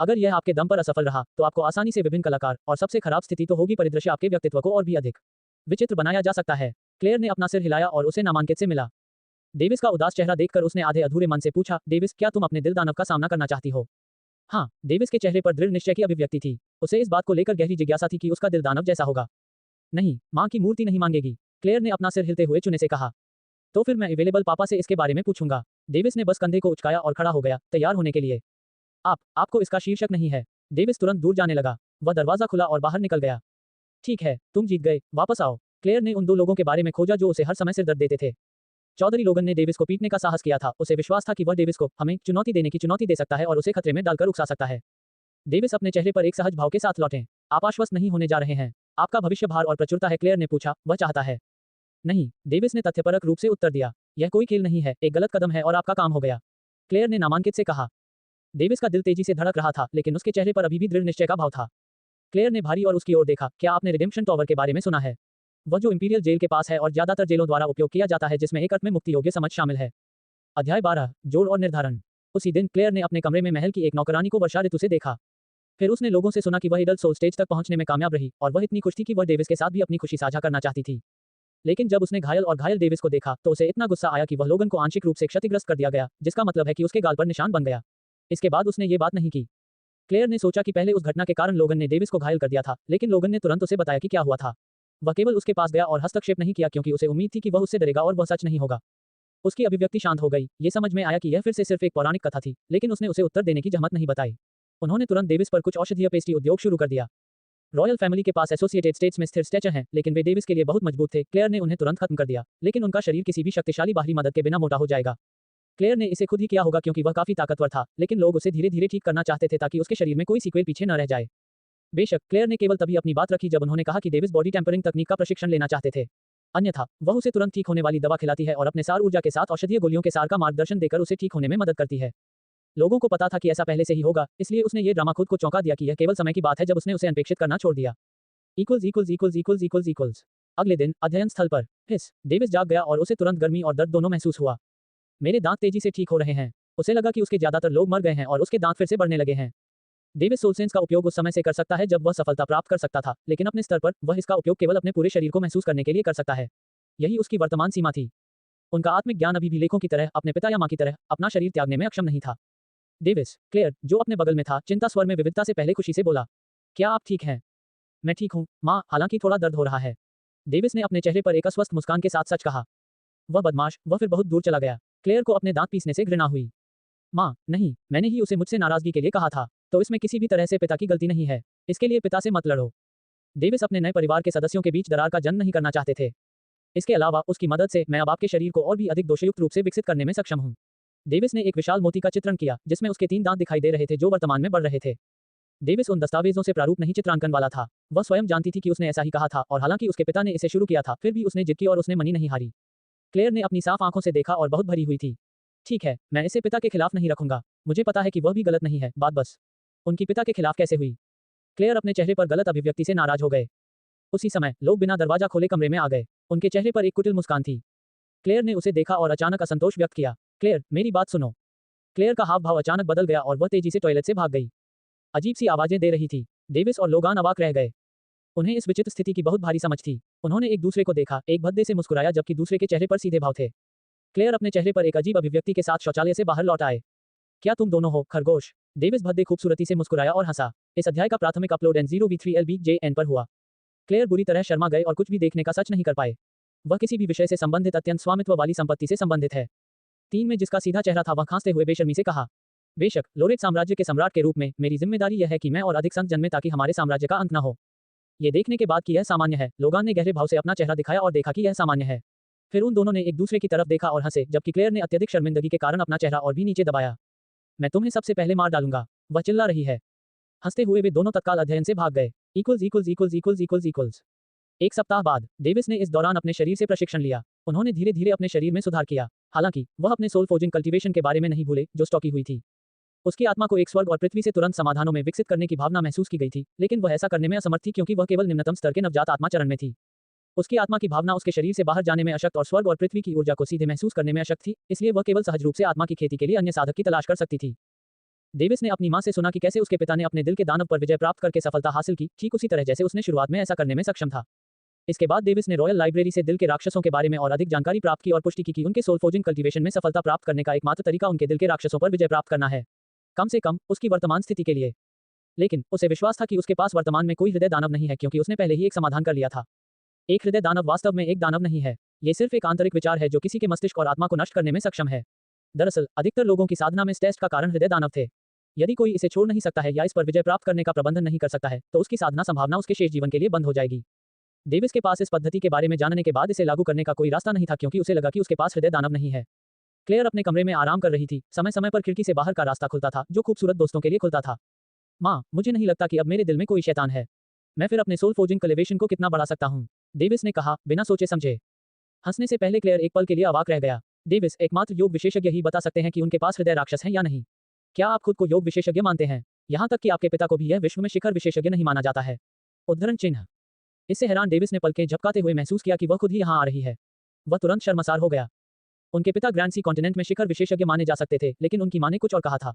अगर यह आपके दम पर असफल रहा तो आपको आसानी से विभिन्न कलाकार और सबसे खराब स्थिति तो होगी परिदृश्य आपके व्यक्तित्व को और भी अधिक विचित्र बनाया जा सकता है। क्लेयर ने अपना सिर हिलाया और उसे नामांकित से मिला। डेविस का उदास चेहरा देखकर उसने आधे अधूरे मन से पूछा, डेविस, क्या तुम अपने दिल दानव का सामना करना चाहती हो? हाँ, डेविस के चेहरे पर दृढ़ निश्चय की अभिव्यक्ति थी। उसे इस बात को लेकर गहरी जिज्ञासा थी कि उसका दिल दानव जैसा होगा। नहीं, मां की मूर्ति नहीं मांगेगी, क्लेयर ने अपना सिर हिलते हुए चुने से कहा। तो फिर मैं अवेलेबल पापा से इसके बारे में पूछूंगा। डेविस ने बस कंधे को उचकाया और खड़ा हो गया, तैयार होने के लिए। आपको इसका शीर्षक नहीं है। डेविस तुरंत दूर जाने लगा। वह दरवाजा खुला और बाहर निकल गया। ठीक है, तुम जीत गए, वापस आओ। क्लेयर ने उन 2 लोगों के बारे में खोजा जो उसे हर समय सिर दर्द देते थे। चौधरी लोगन ने डेविस को पीटने का साहस किया था। उसे विश्वास था कि वह डेविस को हमें चुनौती देने की चुनौती दे सकता है और उसे खतरे में डालकर उकसा सकता है। डेविस अपने चेहरे पर एक सहज भाव के साथ लौटे। आप आश्वस्त नहीं होने जा रहे हैं? आपका भविष्य भार और प्रचुरता है, क्लेयर ने पूछा। वह चाहता है? नहीं, डेविस ने तथ्यपरक रूप से उत्तर दिया। यह कोई खेल नहीं है, एक गलत कदम है और आपका काम हो गया, क्लेयर ने नामांकित से कहा। डेविस का दिल तेजी से धड़क रहा था, लेकिन उसके चेहरे पर अभी भी दृढ़ निश्चय का भाव था। क्लेयर ने भारी और उसकी ओर देखा। क्या आपने रिडेम्पशन टॉवर के बारे में सुना है? वह जो इंपीरियल जेल के पास है और ज्यादातर जेलों द्वारा उपयोग किया जाता है, जिसमें एक अर्थ में मुक्ति योग्य समझ शामिल है। अध्याय 12, जोड़ और निर्धारण। उसी दिन क्लेयर ने अपने कमरे में महल की एक नौकरानी को वर्षा ऋतु से देखा। फिर उसने लोगों से सुना कि वह एडल्ट सोल स्टेज तक पहुंचने में कामयाब रही और वह इतनी खुश थी कि वह डेविस के साथ भी अपनी खुशी साझा करना चाहती थी। लेकिन जब उसने घायल डेविस को देखा तो उसे इतना गुस्सा आया कि वह लोगन को आंशिक रूप से क्षतिग्रस्त कर दिया गया, जिसका मतलब है कि उसके गाल पर निशान बन गया। इसके बाद उसने ये बात नहीं की। क्लेयर ने सोचा कि पहले उस घटना के कारण लोगन ने डेविस को घायल कर दिया था, लेकिन लोगन ने तुरंत उसे बताया कि क्या हुआ था। वह केवल उसके पास गया और हस्तक्षेप नहीं किया क्योंकि उसे उम्मीद थी कि वह उससे डरेगा और वह सच नहीं होगा। उसकी अभिव्यक्ति शांत हो गई। ये समझ में आया कि यह फिर से सिर्फ एक पौराणिक कथा थी, लेकिन उसने उसे उत्तर देने की जहमत नहीं बताई। उन्होंने तुरंत डेविस पर कुछ औषधीय पेस्ट्री उद्योग शुरू कर दिया। रॉयल फैमिली के पास एसोसिएटेड स्टेट्स में स्थिर स्टैचर हैं, लेकिन वे डेविस के लिए बहुत मजबूत थे। क्लेयर ने उन्हें तुरंत खत्म कर दिया, लेकिन उनका शरीर किसी भी शक्तिशाली बाहरी मदद के बिना मोटा हो जाएगा। क्लेयर ने इसे खुद ही किया होगा क्योंकि वह काफी ताकतवर था, लेकिन लोग उसे धीरे धीरे ठीक करना चाहते थे ताकि उसके शरीर में कोई सीक्वेल पीछे न रह जाए। बेशक क्लेयर ने केवल तभी अपनी बात रखी जब उन्होंने कहा कि डेविस बॉडी टेम्परिंग तकनीक का प्रशिक्षण लेना चाहते थे। अन्यथा वह उसे तुरंत ठीक होने वाली दवा खिलाती है और अपने सार ऊर्जा के साथ औषधीय गोलियों के सार का मार्गदर्शन देकर उसे ठीक होने में मदद करती है। लोगों को पता था कि ऐसा पहले से ही होगा, इसलिए उसने ये ड्रामा खुद को चौंका दिया कि यह केवल समय की बात है जब उसने उसे अनपेक्षित करना छोड़ दिया। अगले दिन अध्ययन स्थल पर डेविस जाग गया और उसे तुरंत गर्मी और दर्द दोनों महसूस हुआ। मेरे दांत तेजी से ठीक हो रहे हैं। उसे लगा कि उसके ज्यादातर लोग मर गए हैं और उसके दांत फिर से बढ़ने लगे हैं। डेविस सोलसेंस का उपयोग उस समय से कर सकता है जब वह सफलता प्राप्त कर सकता था, लेकिन अपने स्तर पर वह इसका उपयोग केवल अपने पूरे शरीर को महसूस करने के लिए कर सकता है। यही उसकी वर्तमान सीमा थी। उनका आत्मिक ज्ञान अभी भी लेखों की तरह, अपने पिता या मां की तरह, अपना शरीर त्यागने में अक्षम नहीं था। डेविस, क्लेयर, जो अपने बगल में था, चिंता स्वर में विविधता से पहले खुशी से बोला, क्या आप ठीक हैं? मैं ठीक हूँ, माँ, हालांकि थोड़ा दर्द हो रहा है। डेविस ने अपने चेहरे पर एक अस्वस्थ मुस्कान के साथ सच कहा। वह बदमाश, वह फिर बहुत दूर चला गया। क्लेयर को अपने दांत पीसने से घृणा हुई। माँ, नहीं, मैंने ही उसे मुझसे नाराजगी के लिए कहा था, तो इसमें किसी भी तरह से पिता की गलती नहीं है। इसके लिए पिता से मत लड़ो। डेविस अपने नए परिवार के सदस्यों के बीच दरार का जन्म नहीं करना चाहते थे। इसके अलावा उसकी मदद से मैं अब आपके शरीर को और भी अधिक दोषयुक्त रूप से विकसित करने में सक्षम हूँ। डेविस ने एक विशाल मोती का चित्रण किया, जिसमें उसके 3 दांत दिखाई दे रहे थे जो वर्तमान में बढ़ रहे थे। डेविस उन दस्तावेजों से प्रारूप नहीं चित्रांकन वाला था। वह स्वयं जानती थी कि उसने ऐसा ही कहा था, और हालांकि उसके पिता ने इसे शुरू किया था, फिर भी उसने जिद की और उसने मनी नहीं हारी। क्लेयर ने अपनी साफ आंखों से देखा और बहुत भरी हुई थी। ठीक है, मैं इसे पिता के खिलाफ नहीं रखूंगा। मुझे पता है कि वह भी गलत नहीं है, बात बस उनकी पिता के खिलाफ कैसे हुई। क्लेयर अपने चेहरे पर गलत अभिव्यक्ति से नाराज हो गए। उसी समय लोग बिना दरवाजा खोले कमरे में आ गए। उनके चेहरे पर एक कुटिल मुस्कान थी। क्लेयर ने उसे देखा और अचानक असंतोष व्यक्त किया। क्लेयर, मेरी बात सुनो। क्लेयर का हाव भाव अचानक बदल गया और वह तेजी से टॉयलेट से भाग गई। अजीब सी आवाजें दे रही थी। डेविस और लोगान अवाक रह गए। उन्हें इस विचित्र स्थिति की बहुत भारी समझ थी। उन्होंने एक दूसरे को देखा, एक भद्दे से मुस्कुराया जबकि दूसरे के चेहरे पर सीधे भाव थे। क्लेयर अपने चेहरे पर एक अजीब अभिव्यक्ति के साथ शौचालय से बाहर लौट आए। क्या तुम दोनों हो, खरगोश? डेविस भद्दे खूबसूरती से मुस्कुराया और हंसा। इस अध्याय का प्राथमिक अपलोड N0V3LBJN पर हुआ। क्लेयर बुरी तरह शर्मा गए और कुछ भी देखने का सच नहीं कर पाए। वह किसी भी विषय से संबंधित अत्यंत स्वामित्व वाली संपत्ति से संबंधित है। 3 में जिसका सीधा चेहरा था वह खांसते हुए बेशर्मी से कहा, बेशक, लोरेट साम्राज्य के सम्राट के रूप में मेरी जिम्मेदारी यह है कि मैं और अधिक संत जन्मे ताकि हमारे साम्राज्य का अंत न हो। ये देखने के बाद कि यह सामान्य है, लोगान ने गहरे भाव से अपना चेहरा दिखाया और देखा कि यह सामान्य है। फिर उन दोनों ने एक दूसरे की तरफ देखा और हंसे, जबकि क्लेयर ने अत्यधिक शर्मिंदगी के कारण अपना चेहरा और भी नीचे दबाया। मैं तुम्हें सबसे पहले मार डालूंगा, वह चिल्ला रही है। हंसते हुए वे दोनों तत्काल अध्ययन से भाग गए। एक सप्ताह बाद डेविस ने इस दौरान अपने शरीर से प्रशिक्षण लिया। उन्होंने धीरे धीरे अपने शरीर में सुधार किया। हालांकि वह अपने सोल फोर्जिंग कल्टीवेशन के बारे में नहीं भूले जो स्टॉकी हुई थी। उसकी आत्मा को एक स्वर्ग और पृथ्वी से तुरंत समाधानों में विकसित करने की भावना महसूस की गई थी, लेकिन वह ऐसा करने में असमर्थ थी क्योंकि वह केवल निम्नतम स्तर के नवजात आत्मा चरण में थी। उसकी आत्मा की भावना उसके शरीर से बाहर जाने में अशक्त और स्वर्ग और पृथ्वी की ऊर्जा को सीधे महसूस करने में अशक्त थी, इसलिए वह केवल सहज रूप से आत्मा की खेती के लिए अन्य साधक की तलाश कर सकती थी। डेविस ने अपनी मां से सुना कि कैसे उसके पिता ने अपने दिल के दानव पर विजय प्राप्त करके सफलता हासिल की, ठीक उसी तरह जैसे उसने शुरुआत में ऐसा करने में सक्षम था। इसके बाद डेविस ने रॉयल लाइब्रेरी से दिल के राक्षसों के बारे में और अधिक जानकारी प्राप्त की और पुष्टि की कि उनके सोल फोर्जिंग कल्टीवेशन में सफलता प्राप्त करने का एकमात्र तरीका उनके दिल के राक्षसों पर विजय प्राप्त करना है, कम से कम उसकी वर्तमान स्थिति के लिए। लेकिन उसे विश्वास था कि उसके पास वर्तमान में कोई हृदय दानव नहीं है क्योंकि उसने पहले ही एक समाधान कर लिया था। एक हृदय दानव वास्तव में एक दानव नहीं है, ये सिर्फ एक आंतरिक विचार है जो किसी के मस्तिष्क और आत्मा को नष्ट करने में सक्षम है। दरअसल अधिकतर लोगों की साधना में इस टेस्ट का कारण हृदय दानव थे। यदि कोई इसे छोड़ नहीं सकता है या इस पर विजय प्राप्त करने का प्रबंधन नहीं कर सकता है, तो उसकी साधना संभावना उसके शेष जीवन के लिए बंद हो जाएगी। डेविस के पास इस पद्धति के बारे में जानने के बाद इसे लागू करने का कोई रास्ता नहीं था क्योंकि उसे लगा कि उसके पास हृदय दानव नहीं है। क्लेयर अपने कमरे में आराम कर रही थी। समय समय पर खिड़की से बाहर का रास्ता खुलता था जो खूबसूरत दोस्तों के लिए खुलता था। माँ, मुझे नहीं लगता कि अब मेरे दिल में कोई शैतान है। मैं फिर अपने सोल फोर्जिंग कल्टीवेशन को कितना बढ़ा सकता हूँ, डेविस ने कहा, बिना सोचे समझे। हंसने से पहले क्लेयर एक पल के लिए अवाक रह गया। डेविस, एकमात्र योग विशेषज्ञ ही बता सकते हैं कि उनके पास हृदय राक्षस हैं या नहीं। क्या आप खुद को योग विशेषज्ञ मानते हैं? यहाँ तक कि आपके पिता को भी यह विश्व में शिखर विशेषज्ञ नहीं माना जाता है। उद्धरण चिन्ह। इससे हैरान डेविस ने पलकें झपकाते हुए महसूस किया कि वह खुद ही यहाँ आ रही है। वह तुरंत शर्मसार हो गया। उनके पिता ग्रैंड सी कॉन्टिनेंट में शिखर विशेषज्ञ माने जा सकते थे, लेकिन उनकी मां ने कुछ और कहा था।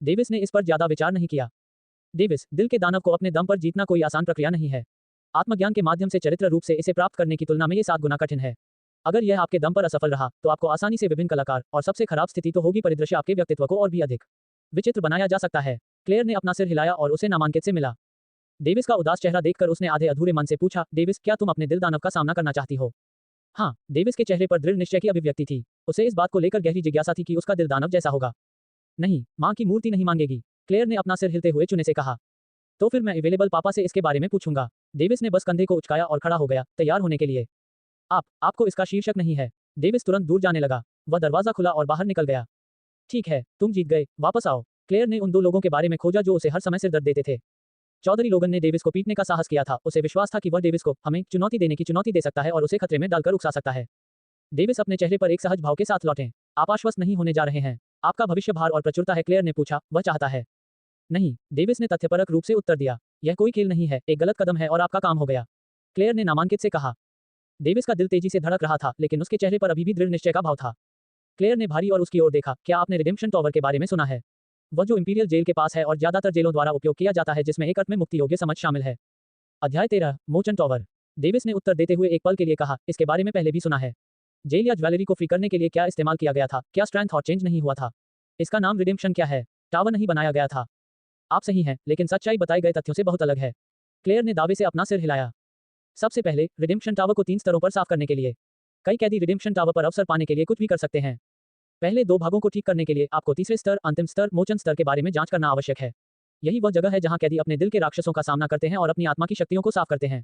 डेविस ने इस पर ज्यादा विचार नहीं किया। डेविस, दिल के दानव को अपने दम पर जीतना कोई आसान प्रक्रिया नहीं है। आत्मज्ञान के माध्यम से चरित्र रूप से इसे प्राप्त करने की तुलना में ये 7 गुना कठिन है। अगर यह आपके दम पर असफल रहा, तो आपको आसानी से विभिन्न कलाकार और सबसे खराब स्थिति तो होगी परिदृश्य आपके व्यक्तित्व को और भी अधिक विचित्र बनाया जा सकता है। क्लेयर ने अपना सिर हिलाया और उसे नामांकित से मिला। डेविस का उदास चेहरा देखकर उसने आधे अधूरे मन से पूछा, डेविस, क्या तुम अपने दिल दानव का सामना करना चाहती हो? हाँ, डेविस के चेहरे पर दृढ़ निश्चय की अभिव्यक्ति थी। उसे इस बात को लेकर गहरी जिज्ञासा थी कि उसका दिल दानव जैसा होगा। नहीं, माँ की मूर्ति नहीं मांगेगी, क्लेयर ने अपना सिर हिलते हुए चुने से कहा। तो फिर मैं अवेलेबल पापा से इसके बारे में पूछूंगा। डेविस ने बस कंधे को उचकाया और खड़ा हो गया, तैयार होने के लिए। आपको इसका शीर्षक नहीं है। डेविस तुरंत दूर जाने लगा। वह दरवाजा खुला और बाहर निकल गया। ठीक है, तुम जीत गए, वापस आओ। क्लेयर ने उन दो लोगों के बारे में खोजा जो उसे हर समय सिर दर्द देते थे। चौधरी लोगन ने डेविस को पीटने का साहस किया था। उसे विश्वास था कि वह डेविस को हमें चुनौती देने की चुनौती दे सकता है और उसे खतरे में डालकर उकसा सकता है। डेविस अपने चेहरे पर एक सहज भाव के साथ लौटे। आप आश्वस्त नहीं होने जा रहे हैं। आपका भविष्य भार और प्रचुरता है, क्लेयर ने पूछा। वह चाहता है। नहीं, डेविस ने तथ्यपरक रूप से उत्तर दिया। यह कोई खेल नहीं है, एक गलत कदम है और आपका काम हो गया। क्लेयर ने नामांकित से कहा। डेविस का दिल तेजी से धड़क रहा था, लेकिन उसके चेहरे पर अभी भी दृढ़ निश्चय का भाव था। क्लेयर ने भारी और उसकी ओर देखा। क्या आपने रिडेम्पशन टॉवर के बारे में सुना है? वह जो इंपीरियल जेल के पास है और ज्यादातर जेलों द्वारा उपयोग किया जाता है, जिसमें एक अर्थ में मुक्ति योग्य समझ शामिल है। अध्याय 13, मोचन टॉवर। डेविस ने उत्तर देते हुए एक पल के लिए कहा, इसके बारे में पहले भी सुना है। जेल या ज्वेलरी को फ्री करने के लिए क्या इस्तेमाल किया गया था? क्या स्ट्रेंथ और चेंज नहीं हुआ था? इसका नाम रिडेम्पशन क्या है? टावर नहीं बनाया गया था। आप सही हैं, लेकिन सच्चाई बताए गए तथ्यों से बहुत अलग है। क्लेयर ने दावे से अपना सिर हिलाया। सबसे पहले, रिडेम्पशन टावर को 3 स्तरों पर साफ करने के लिए। कई कैदी रिडेम्पशन टावर पर अवसर पाने के लिए कुछ भी कर सकते हैं। पहले 2 भागों को ठीक करने के लिए आपको तीसरे स्तर, अंतिम स्तर, मोचन स्तर के बारे में जांच करना आवश्यक है। यही वह जगह है जहां कैदी अपने दिल के राक्षसों का सामना करते हैं और अपनी आत्मा की शक्तियों को साफ करते हैं।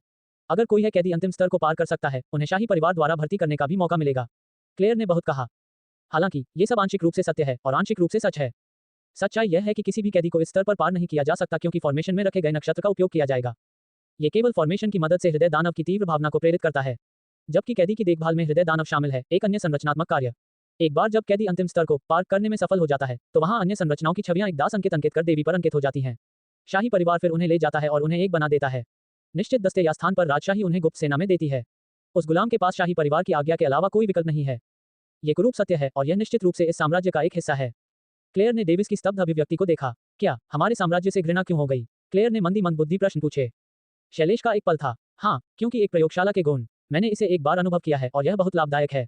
अगर कोई है कैदी अंतिम स्तर को पार कर सकता है, उन्हें शाही परिवार द्वारा भर्ती करने का भी मौका मिलेगा। क्लेयर ने बहुत कहा। हालांकि ये सब आंशिक रूप से सत्य है और आंशिक रूप से सच है। सच्चाई यह है कि किसी भी कैदी को इस स्तर पर पार नहीं किया जा सकता, क्योंकि फॉर्मेशन में रखे गए नक्षत्र का उपयोग किया जाएगा। ये केवल फॉर्मेशन की मदद से हृदय दानव की तीव्र भावना को प्रेरित करता है, जबकि कैदी की देखभाल में हृदय दानव शामिल है, एक अन्य संरचनात्मक कार्य। एक बार जब कैदी अंतिम स्तर को पार करने में सफल हो जाता है, तो वहां अन्य संरचनाओं की छवियां एक दास अंकित अंकित कर देवी पर अंकित हो जाती हैं। शाही परिवार फिर उन्हें ले जाता है और उन्हें एक बना देता है। निश्चित दस्ते या स्थान पर राजशाही उन्हें गुप्त सेना में देती है। उस गुलाम के पास शाही परिवार की आज्ञा के अलावा कोई विकल्प नहीं है। ये कुरूप सत्य है और यह निश्चित रूप से इस साम्राज्य का एक हिस्सा है। क्लेयर ने डेविस की स्तब्ध अभिव्यक्ति को देखा। क्या हमारे साम्राज्य से घृणा क्यों हो गई? क्लेयर ने मंदी मंद बुद्धि प्रश्न पूछे। शैलेश का एक पल था। हाँ, क्योंकि एक प्रयोगशाला के गुण। मैंने इसे एक बार अनुभव किया है और यह बहुत लाभदायक है।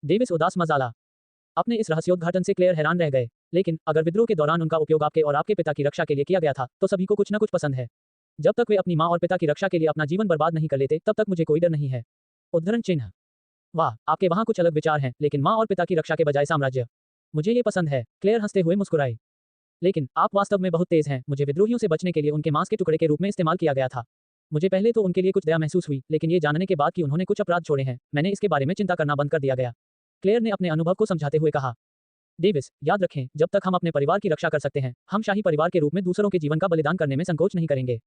डेविस उदास मजाला। अपने इस रहस्योद्घाटन से क्लेयर हैरान रह गए। लेकिन अगर विद्रोह के दौरान उनका उपयोग आपके और आपके पिता की रक्षा के लिए किया गया था, तो सभी को कुछ न कुछ पसंद है। जब तक वे अपनी माँ और पिता की रक्षा के लिए अपना जीवन बर्बाद नहीं कर लेते, तब तक मुझे कोई डर नहीं है। उद्धरण चिन्ह। वाह, आपके वहाँ कुछ अलग विचार हैं, लेकिन माँ और पिता की रक्षा के बजाय साम्राज्य। मुझे ये पसंद है। क्लेयर हंसते हुए मुस्कुराई। लेकिन आप वास्तव में बहुत तेज हैं। मुझे विद्रोहियों से बचने के लिए उनके मांस के टुकड़े के रूप में इस्तेमाल किया गया था। मुझे पहले तो उनके लिए कुछ दया महसूस हुई, लेकिन ये जानने के बाद कि उन्होंने कुछ अपराध छोड़े हैं, मैंने इसके बारे में चिंता करना बंद कर दिया गया। क्लेयर ने अपने अनुभव को समझाते हुए कहा। डेविस, याद रखें, जब तक हम अपने परिवार की रक्षा कर सकते हैं, हम शाही परिवार के रूप में दूसरों के जीवन का बलिदान करने में संकोच नहीं करेंगे।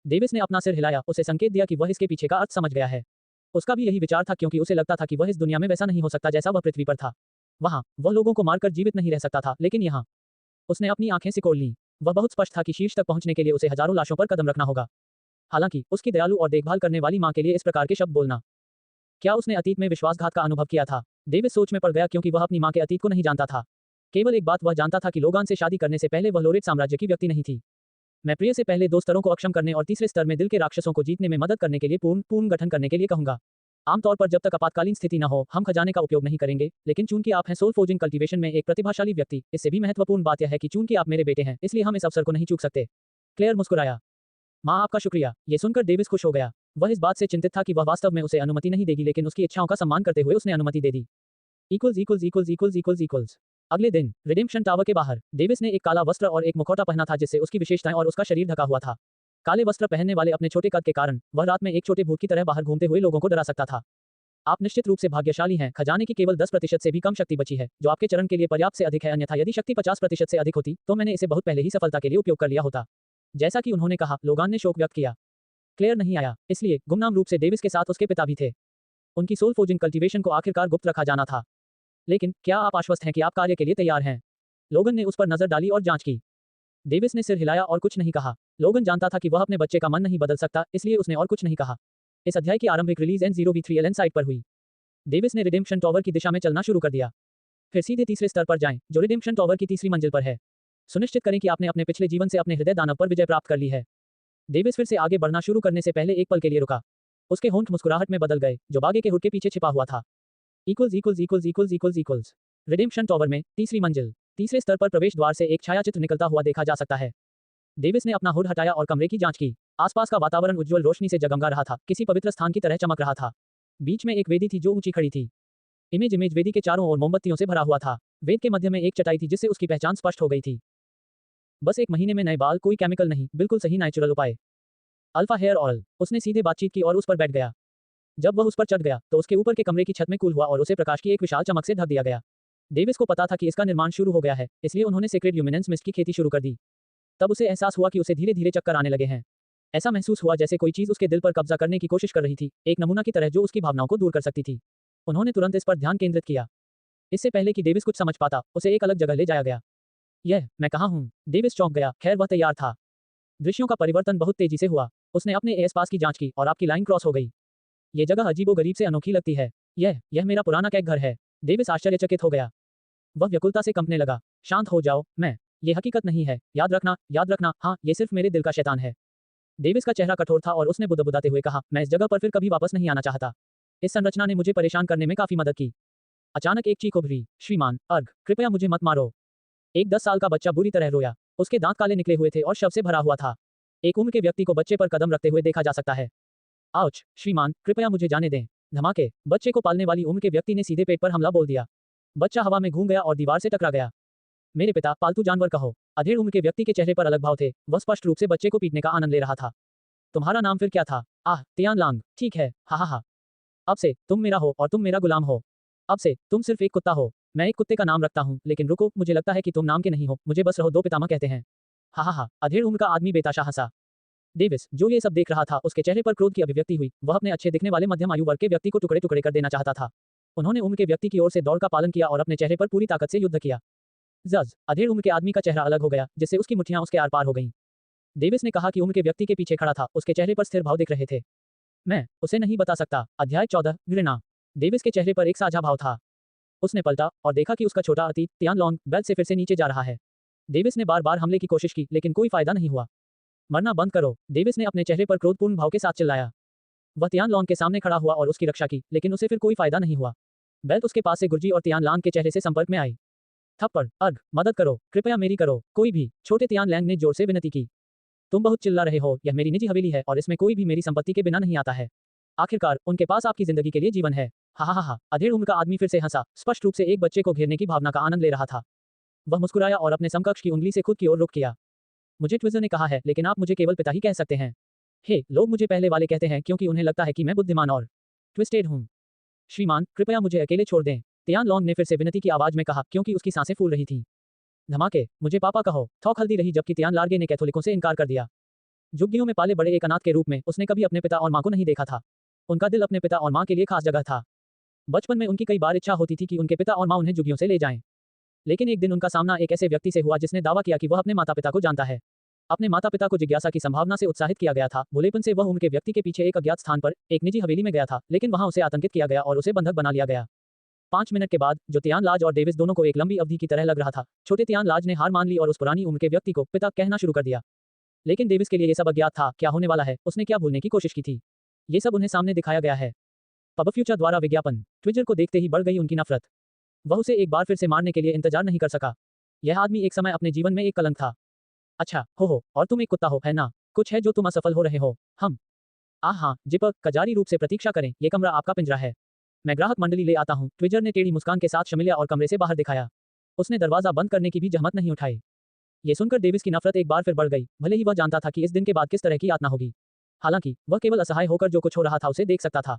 डेविस ने अपना सिर हिलाया, उसे संकेत दिया कि वह इसके पीछे का अर्थ समझ गया है। उसका भी यही विचार था, क्योंकि उसे लगता था कि वह इस दुनिया में वैसा नहीं हो सकता जैसा वह पृथ्वी पर था। वहां वह लोगों को मारकर जीवित नहीं रह सकता था, लेकिन यहाँ उसने अपनी आंखें सिकोड़ लीं। वह बहुत स्पष्ट था कि शीर्ष तक पहुंचने के लिए उसे हजारों लाशों पर कदम रखना होगा। हालांकि उसकी दयालु और देखभाल करने वाली मां के लिए इस प्रकार के शब्द बोलना, क्या उसने अतीत में विश्वासघात का अनुभव किया था? डेविस सोच में पड़ गया, क्योंकि वह अपनी मां के अतीत को नहीं जानता था। केवल एक बात वह जानता था कि लोगान से शादी करने से पहले वह लोरेट साम्राज्य की व्यक्ति नहीं थी। मैं प्रिय से पहले 2 स्तरों को अक्षम करने और तीसरे स्तर में दिल के राक्षसों को जीतने में मदद करने के लिए पूर्ण गठन करने के लिए कहूंगा। आमतौर पर जब तक आपातकालीन स्थिति न हो, हम खजाने का उपयोग नहीं करेंगे, लेकिन चूंकि आप हैं सोल फोर्जिंग कल्टीवेशन में एक प्रतिभाशाली व्यक्ति, इससे भी महत्वपूर्ण बात यह है कि चूंकि आप मेरे बेटे हैं, इसलिए हम इस अवसर को नहीं चूक सकते। क्लेयर मुस्कुराया। माँ, आपका शुक्रिया। ये सुनकर डेविस खुश हो गया। वह इस बात से चिंतित था कि वह वास्तव में उसे अनुमति नहीं देगी, लेकिन उसकी इच्छाओं का सम्मान करते हुए उसने अनुमति दे दी। अगले दिन रिडेम्पशन टावर के बाहर डेविस ने एक काला वस्त्र और एक मुखौटा पहना था, जिससे उसकी विशेषताएं और उसका शरीर ढका हुआ था। काले वस्त्र पहनने वाले अपने छोटे कद के कारण वह रात में एक छोटे भूत की तरह बाहर घूमते हुए लोगों को डरा सकता था। आप निश्चित रूप से भाग्यशाली हैं, खजाने की केवल 10% से भी कम शक्ति बची है, जो आपके चरण के लिए पर्याप्त से अधिक है। अन्यथा यदि शक्ति 50% से अधिक होती, तो मैंने इसे बहुत पहले ही सफलता के लिए उपयोग कर लिया होता। जैसा कि उन्होंने कहा, लोगान ने शोक व्यक्त किया। क्लेयर नहीं आया, इसलिए गुमनाम रूप से डेविस के साथ उसके पिता भी थे। उनकी सोल फोर्जिंग कल्टीवेशन को आखिरकार गुप्त रखा जाना था। लेकिन क्या आप आश्वस्त हैं कि आप कार्य के लिए तैयार हैं? लोगन ने उस पर नजर डाली और जांच की। डेविस ने सिर हिलाया और कुछ नहीं कहा। लोगन जानता था कि वह अपने बच्चे का मन नहीं बदल सकता, इसलिए उसने और कुछ नहीं कहा। इस अध्याय की आरंभिक रिलीज N0V3LN साइट पर हुई। डेविस ने रिडेम्पशन टॉवर की दिशा में चलना शुरू कर दिया। फिर सीधे तीसरे स्तर पर जाएं, जो रिडेम्पशन टॉवर की तीसरी मंजिल पर है। सुनिश्चित करें कि आपने अपने पिछले जीवन से अपने हृदय दानव पर विजय प्राप्त कर ली है। डेविस फिर से आगे बढ़ना शुरू करने से पहले एक पल के लिए रुका। उसके होंठ मुस्कुराहट में बदल गए, जो बागे के हुड के पीछे छिपा हुआ था। रिडेम्पशन टॉवर में तीसरी मंजिल, तीसरे स्तर पर प्रवेश द्वार से एक छायाचित्र निकलता हुआ देखा जा सकता है। डेविस ने अपना हुड हटाया और कमरे की जांच की। आसपास का वातावरण उज्ज्वल रोशनी से जगमगा रहा था, किसी पवित्र स्थान की तरह चमक रहा था। बीच में एक वेदी थी जो ऊंची खड़ी थी। इमेज इमेज वेदी के चारों ओर मोमबत्तियों से भरा हुआ था। वेद के मध्य में एक चटाई थी जिससे उसकी पहचान स्पष्ट हो गई थी। बस 1 महीने में नए बाल, कोई केमिकल नहीं, बिल्कुल सही नेचुरल उपाय। Alpha hair oil. उसने सीधे बातचीत की और उस पर बैठ गया। जब वह उस पर चढ़ गया तो उसके ऊपर के कमरे की छत में कूल हुआ और उसे प्रकाश की एक विशाल चमक से ढक दिया गया। डेविस को पता था कि इसका निर्माण शुरू हो गया है, इसलिए उन्होंने सेक्रेड ल्यूमिनेंस मिस्ट की खेती शुरू कर दी। तब उसे एहसास हुआ कि उसे धीरे धीरे चक्कर आने लगे हैं। ऐसा महसूस हुआ जैसे कोई चीज उसके दिल पर कब्जा करने की कोशिश कर रही थी, एक नमूना की तरह जो उसकी भावनाओं को दूर कर सकती थी। उन्होंने तुरंत इस पर ध्यान केंद्रित किया। इससे पहले कि डेविस कुछ समझ पाता, उसे एक अलग जगह ले जाया गया। मैं कहाँ हूँ? डेविस चौंक गया। खैर वह तैयार था। दृश्यों का परिवर्तन बहुत तेजी से हुआ। उसने अपने आस-पास की जांच की और आपकी लाइन क्रॉस हो गई। ये जगह अजीबोगरीब से अनोखी लगती है। यह मेरा पुराना कैक घर है। डेविस आश्चर्यचकित हो गया। वह व्याकुलता से कंपने लगा। शांत हो जाओ, ये हकीकत नहीं है। याद रखना, हाँ, ये सिर्फ मेरे दिल का शैतान है। डेविस का चेहरा कठोर था और उसने बुदबुदाते हुए कहा, मैं इस जगह पर फिर कभी वापस नहीं आना चाहता। इस संरचना ने मुझे परेशान करने में काफी मदद की। अचानक एक चीख उभरी, श्रीमान अर्घ, कृपया मुझे मत मारो। एक 10 साल का बच्चा बुरी तरह रोया। उसके दांत काले निकले हुए थे और शव से भरा हुआ था। एक उम्र के व्यक्ति को बच्चे पर कदम रखते हुए देखा जा सकता है। आउच, श्रीमान, कृपया मुझे जाने दें। धमाके। बच्चे को पालने वाली उम्र के व्यक्ति ने सीधे पेट पर हमला बोल दिया। बच्चा हवा में घूम गया और दीवार से टकरा गया। मेरे पिता, पालतू जानवर कहो। अधेड़ उम्र के व्यक्ति के चेहरे पर अलग भाव थे। वह स्पष्ट रूप से बच्चे को पीटने का आनंद ले रहा था। तुम्हारा नाम फिर क्या था? आह, तियानलांग। ठीक है, हा। अब से तुम मेरा हो और तुम मेरा गुलाम हो। अब से तुम सिर्फ एक कुत्ता हो। मैं एक कुत्ते का नाम रखता हूँ, लेकिन रुको, मुझे लगता है कि तुम नाम के नहीं हो, मुझे बस रहो दो पितामह कहते हैं। हा। अधेड़ उम्र का आदमी बेताशा हंसा। डेविस, जो ये सब देख रहा था, उसके चेहरे पर क्रोध की अभिव्यक्ति हुई। वह अपने अच्छे दिखने वाले मध्यम आयु वर्ग के व्यक्ति को टुकड़े टुकड़े कर देना चाहता था। उन्होंने उम्र के व्यक्ति की ओर से दौड़ का पालन किया और अपने चेहरे पर पूरी ताकत से युद्ध किया। जज, अधेड़ उम्र के आदमी का चेहरा अलग हो गया, जिससे उसकी मुट्ठियां उसके आर पार हो गईं। डेविस ने कहा कि उम्र के व्यक्ति के पीछे खड़ा था, उसके चेहरे पर स्थिर भाव दिख रहे थे। मैं उसे नहीं बता सकता। अध्याय 14, घृणा। डेविस के चेहरे पर एक साझा भाव था। उसने पलटा और देखा कि उसका छोटा अतीत तियानलोंग बेल्ट से फिर से नीचे जा रहा है। डेविस ने बार बार हमले की कोशिश की, लेकिन कोई फायदा नहीं हुआ। मरना बंद करो, डेविस ने अपने चेहरे पर क्रोधपूर्ण भाव के साथ चिल्लाया। वह तियानलोंग के सामने खड़ा हुआ और उसकी रक्षा की, लेकिन उसे फिर कोई फायदा नहीं हुआ। बेल्ट उसके पास से गुर्जी और तियानलांग के चेहरे से संपर्क में आई। थप्पड़, अर्घ, मदद करो, कृपया मेरी करो, कोई भी। छोटे तियानलैंग ने जोर से विनती की। तुम बहुत चिल्ला रहे हो, यह मेरी निजी हवेली है और इसमें कोई भी मेरी संपत्ति के बिना नहीं आता है। आखिरकार उनके पास आपकी जिंदगी के लिए जीवन है। हा। अधेड़ उम्र का आदमी फिर से हंसा, स्पष्ट रूप से एक बच्चे को घेरने की भावना का आनंद ले रहा था। वह मुस्कुराया और अपने समकक्ष की उंगली से खुद की ओर रुख किया। मुझे ट्विजर ने कहा है, लेकिन आप मुझे केवल पिता ही कह सकते हैं। लोग मुझे पहले वाले कहते हैं क्योंकि उन्हें लगता है कि मैं बुद्धिमान और ट्विस्टेड हूँ। श्रीमान, कृपया मुझे अकेले छोड़ दें, तियानलोंग ने फिर से विनती की आवाज में कहा, क्योंकि उसकी सांसें फूल रही थीं। धमाके। मुझे पापा कहो। थौक हल्दी रही जबकि तियानलार्गे ने कैथोलिकों से इनकार कर दिया। झुग्गियों में पाले बड़े एक अनाथ के रूप में उसने कभी अपने पिता और माँ को नहीं देखा था। उनका दिल अपने पिता और माँ के लिए खास जगह था। बचपन में उनकी कई बार इच्छा होती थी कि उनके पिता और माँ उन्हें झुग्गियों से ले जाएं। लेकिन एक दिन उनका सामना एक ऐसे व्यक्ति से हुआ जिसने दावा किया कि वह अपने माता पिता को जानता है। अपने माता पिता को जिज्ञासा की संभावना से उत्साहित किया गया था। भोलेपन से वह उनके व्यक्ति के पीछे एक अज्ञात स्थान पर एक निजी हवेली में गया था, लेकिन वहां उसे आतंकित किया गया और उसे बंधक बना लिया गया। 5 मिनट के बाद, जो तियानलाज और डेविस दोनों को एक लंबी अवधि की तरह लग रहा था, छोटे तियानलाज ने हार मान ली और उस पुरानी उम्र के व्यक्ति को पिता कहना शुरू कर दिया। लेकिन डेविस के लिए ये सब अज्ञात था। क्या होने वाला है, उसने क्या भूलने की कोशिश की थी। ये सब उन्हें सामने दिखाया गया है। पब फ्यूचर द्वारा विज्ञापन। ट्विजर को देखते ही बढ़ गई उनकी नफरत। वह उसे एक बार फिर से मारने के लिए इंतजार नहीं कर सका। यह आदमी एक समय अपने जीवन में एक कलंक था। अच्छा, हो, और तुम एक कुत्ता हो, है ना? कुछ है जो तुम असफल हो रहे हो। हम हाँ, जिपक, कजारी रूप से प्रतीक्षा करें, ये कमरा आपका पिंजरा है। मैं ग्राहक मंडली ले आता हूँ, ट्विजर ने टेढ़ी मुस्कान के साथ शमिलिया और कमरे से बाहर दिखाया। उसने दरवाजा बंद करने की भी जहमत नहीं उठाई। ये सुनकर डेविस की नफरत एक बार फिर बढ़ गई, भले ही वह जानता था कि इस दिन के बाद किस तरह की यातना होगी। हालांकि वह केवल असहाय होकर जो कुछ हो रहा था उसे देख सकता था।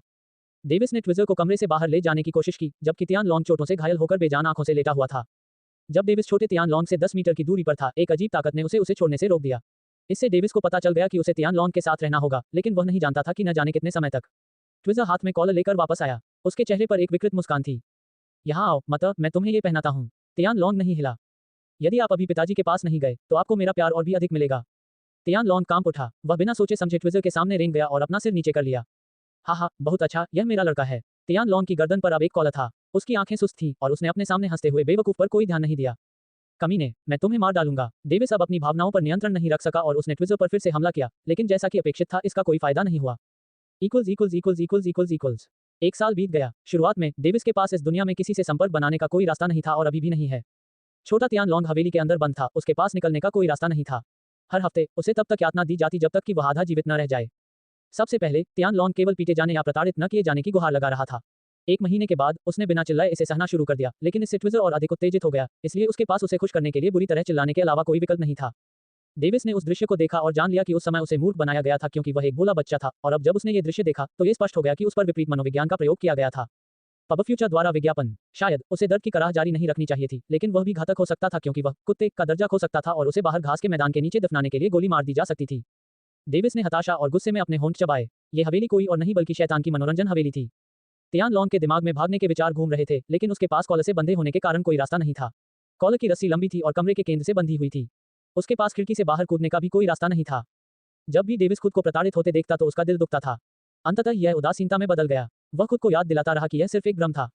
डेविस ने ट्विजर को कमरे से बाहर ले जाने की कोशिश की, जबकि तियानलोंग चोटों से घायल होकर बेजान आंखों से लेटा हुआ था। जब डेविस छोटे तियानलोंग से 10 मीटर की दूरी पर था, एक अजीब ताकत ने उसे छोड़ने से रोक दिया। इससे डेविस को पता चल गया कि उसे तियानलोंग के साथ रहना होगा, लेकिन वह नहीं जानता था कि न जाने कितने समय तक। ट्विजर हाथ में कॉलर लेकर वापस आया। उसके चेहरे पर एक विकृत मुस्कान थी। यहाँ आओ, मतलब मैं तुम्हें ये पहनाता हूँ। तियानलोंग नहीं हिला। यदि आप अभी पिताजी के पास नहीं गए, तो आपको मेरा प्यार और भी अधिक मिलेगा। तियानलोंग कांप उठा। वह बिना सोचे समझे ट्विजर के सामने रेंग गया और अपना सिर नीचे कर लिया। हाँ, बहुत अच्छा, यह मेरा लड़का है। तियानलोंग की गर्दन पर अब एक कॉलर था। उसकी आंखें सुस्त थीं और उसने अपने सामने हंसते हुए बेवकूफ पर कोई ध्यान नहीं दिया। कमीने, मैं तुम्हें मार डालूंगा। डेविस अब अपनी भावनाओं पर नियंत्रण नहीं रख सका और उसने ट्विजर पर फिर से हमला किया, लेकिन जैसा कि अपेक्षित था, इसका कोई फायदा नहीं हुआ। एक साल बीत गया। शुरुआत में डेविस के पास इस दुनिया में किसी से संपर्क बनाने का कोई रास्ता नहीं था और अभी भी नहीं है। छोटा तियानलोंग हवेली के अंदर बंद था, उसके पास निकलने का कोई रास्ता नहीं था। हर हफ्ते उसे तब तक यातना दी जाती जब तक कि वह आधा जीवित न रह जाए। सबसे पहले तियान लॉन्ग केवल पीटे जाने या प्रताड़ित न किए जाने की गुहार लगा रहा था। 1 महीने के बाद उसने बिना चिल्लाए इसे सहना शुरू कर दिया, लेकिन इससे ट्विजर और अधिक उत्तेजित हो गया, इसलिए उसके पास उसे खुश करने के लिए बुरी तरह चिल्लाने के अलावा कोई विकल्प नहीं था। डेविस ने उस दृश्य को देखा और जान लिया कि उस समय उसे मूर्ख बनाया गया था क्योंकि वह एक भोला बच्चा था, और अब जब उसने ये दृश्य देखा तो ये स्पष्ट हो गया कि उस पर विपरीत मनोविज्ञान का प्रयोग किया गया था। पब फ्यूचर द्वारा विज्ञापन। शायद उसे दर्द की कराह जारी नहीं रखनी चाहिए थी, लेकिन वह भी घातक हो सकता था क्योंकि वह कुत्ते का दर्जा खो सकता था और उसे बाहर घास के मैदान के नीचे दफनाने के लिए गोली मार दी जा सकती थी। डेविस ने हताशा और गुस्से में अपने होंठ चबाए। ये हवेली कोई और नहीं बल्कि शैतान की मनोरंजन हवेली थी। तियान लॉन्ग के दिमाग में भागने के विचार घूम रहे थे, लेकिन उसके पास कॉलर से बंधे होने के कारण कोई रास्ता नहीं था। कॉलर की रस्सी लंबी थी और कमरे के केंद्र से बंधी हुई थी। उसके पास खिड़की से बाहर कूदने का भी कोई रास्ता नहीं था। जब भी डेविस खुद को प्रताड़ित होते देखता तो उसका दिल दुखता था। अंततः यह उदासीनता में बदल गया। वह खुद को याद दिलाता रहा कि यह सिर्फ एक भ्रम था।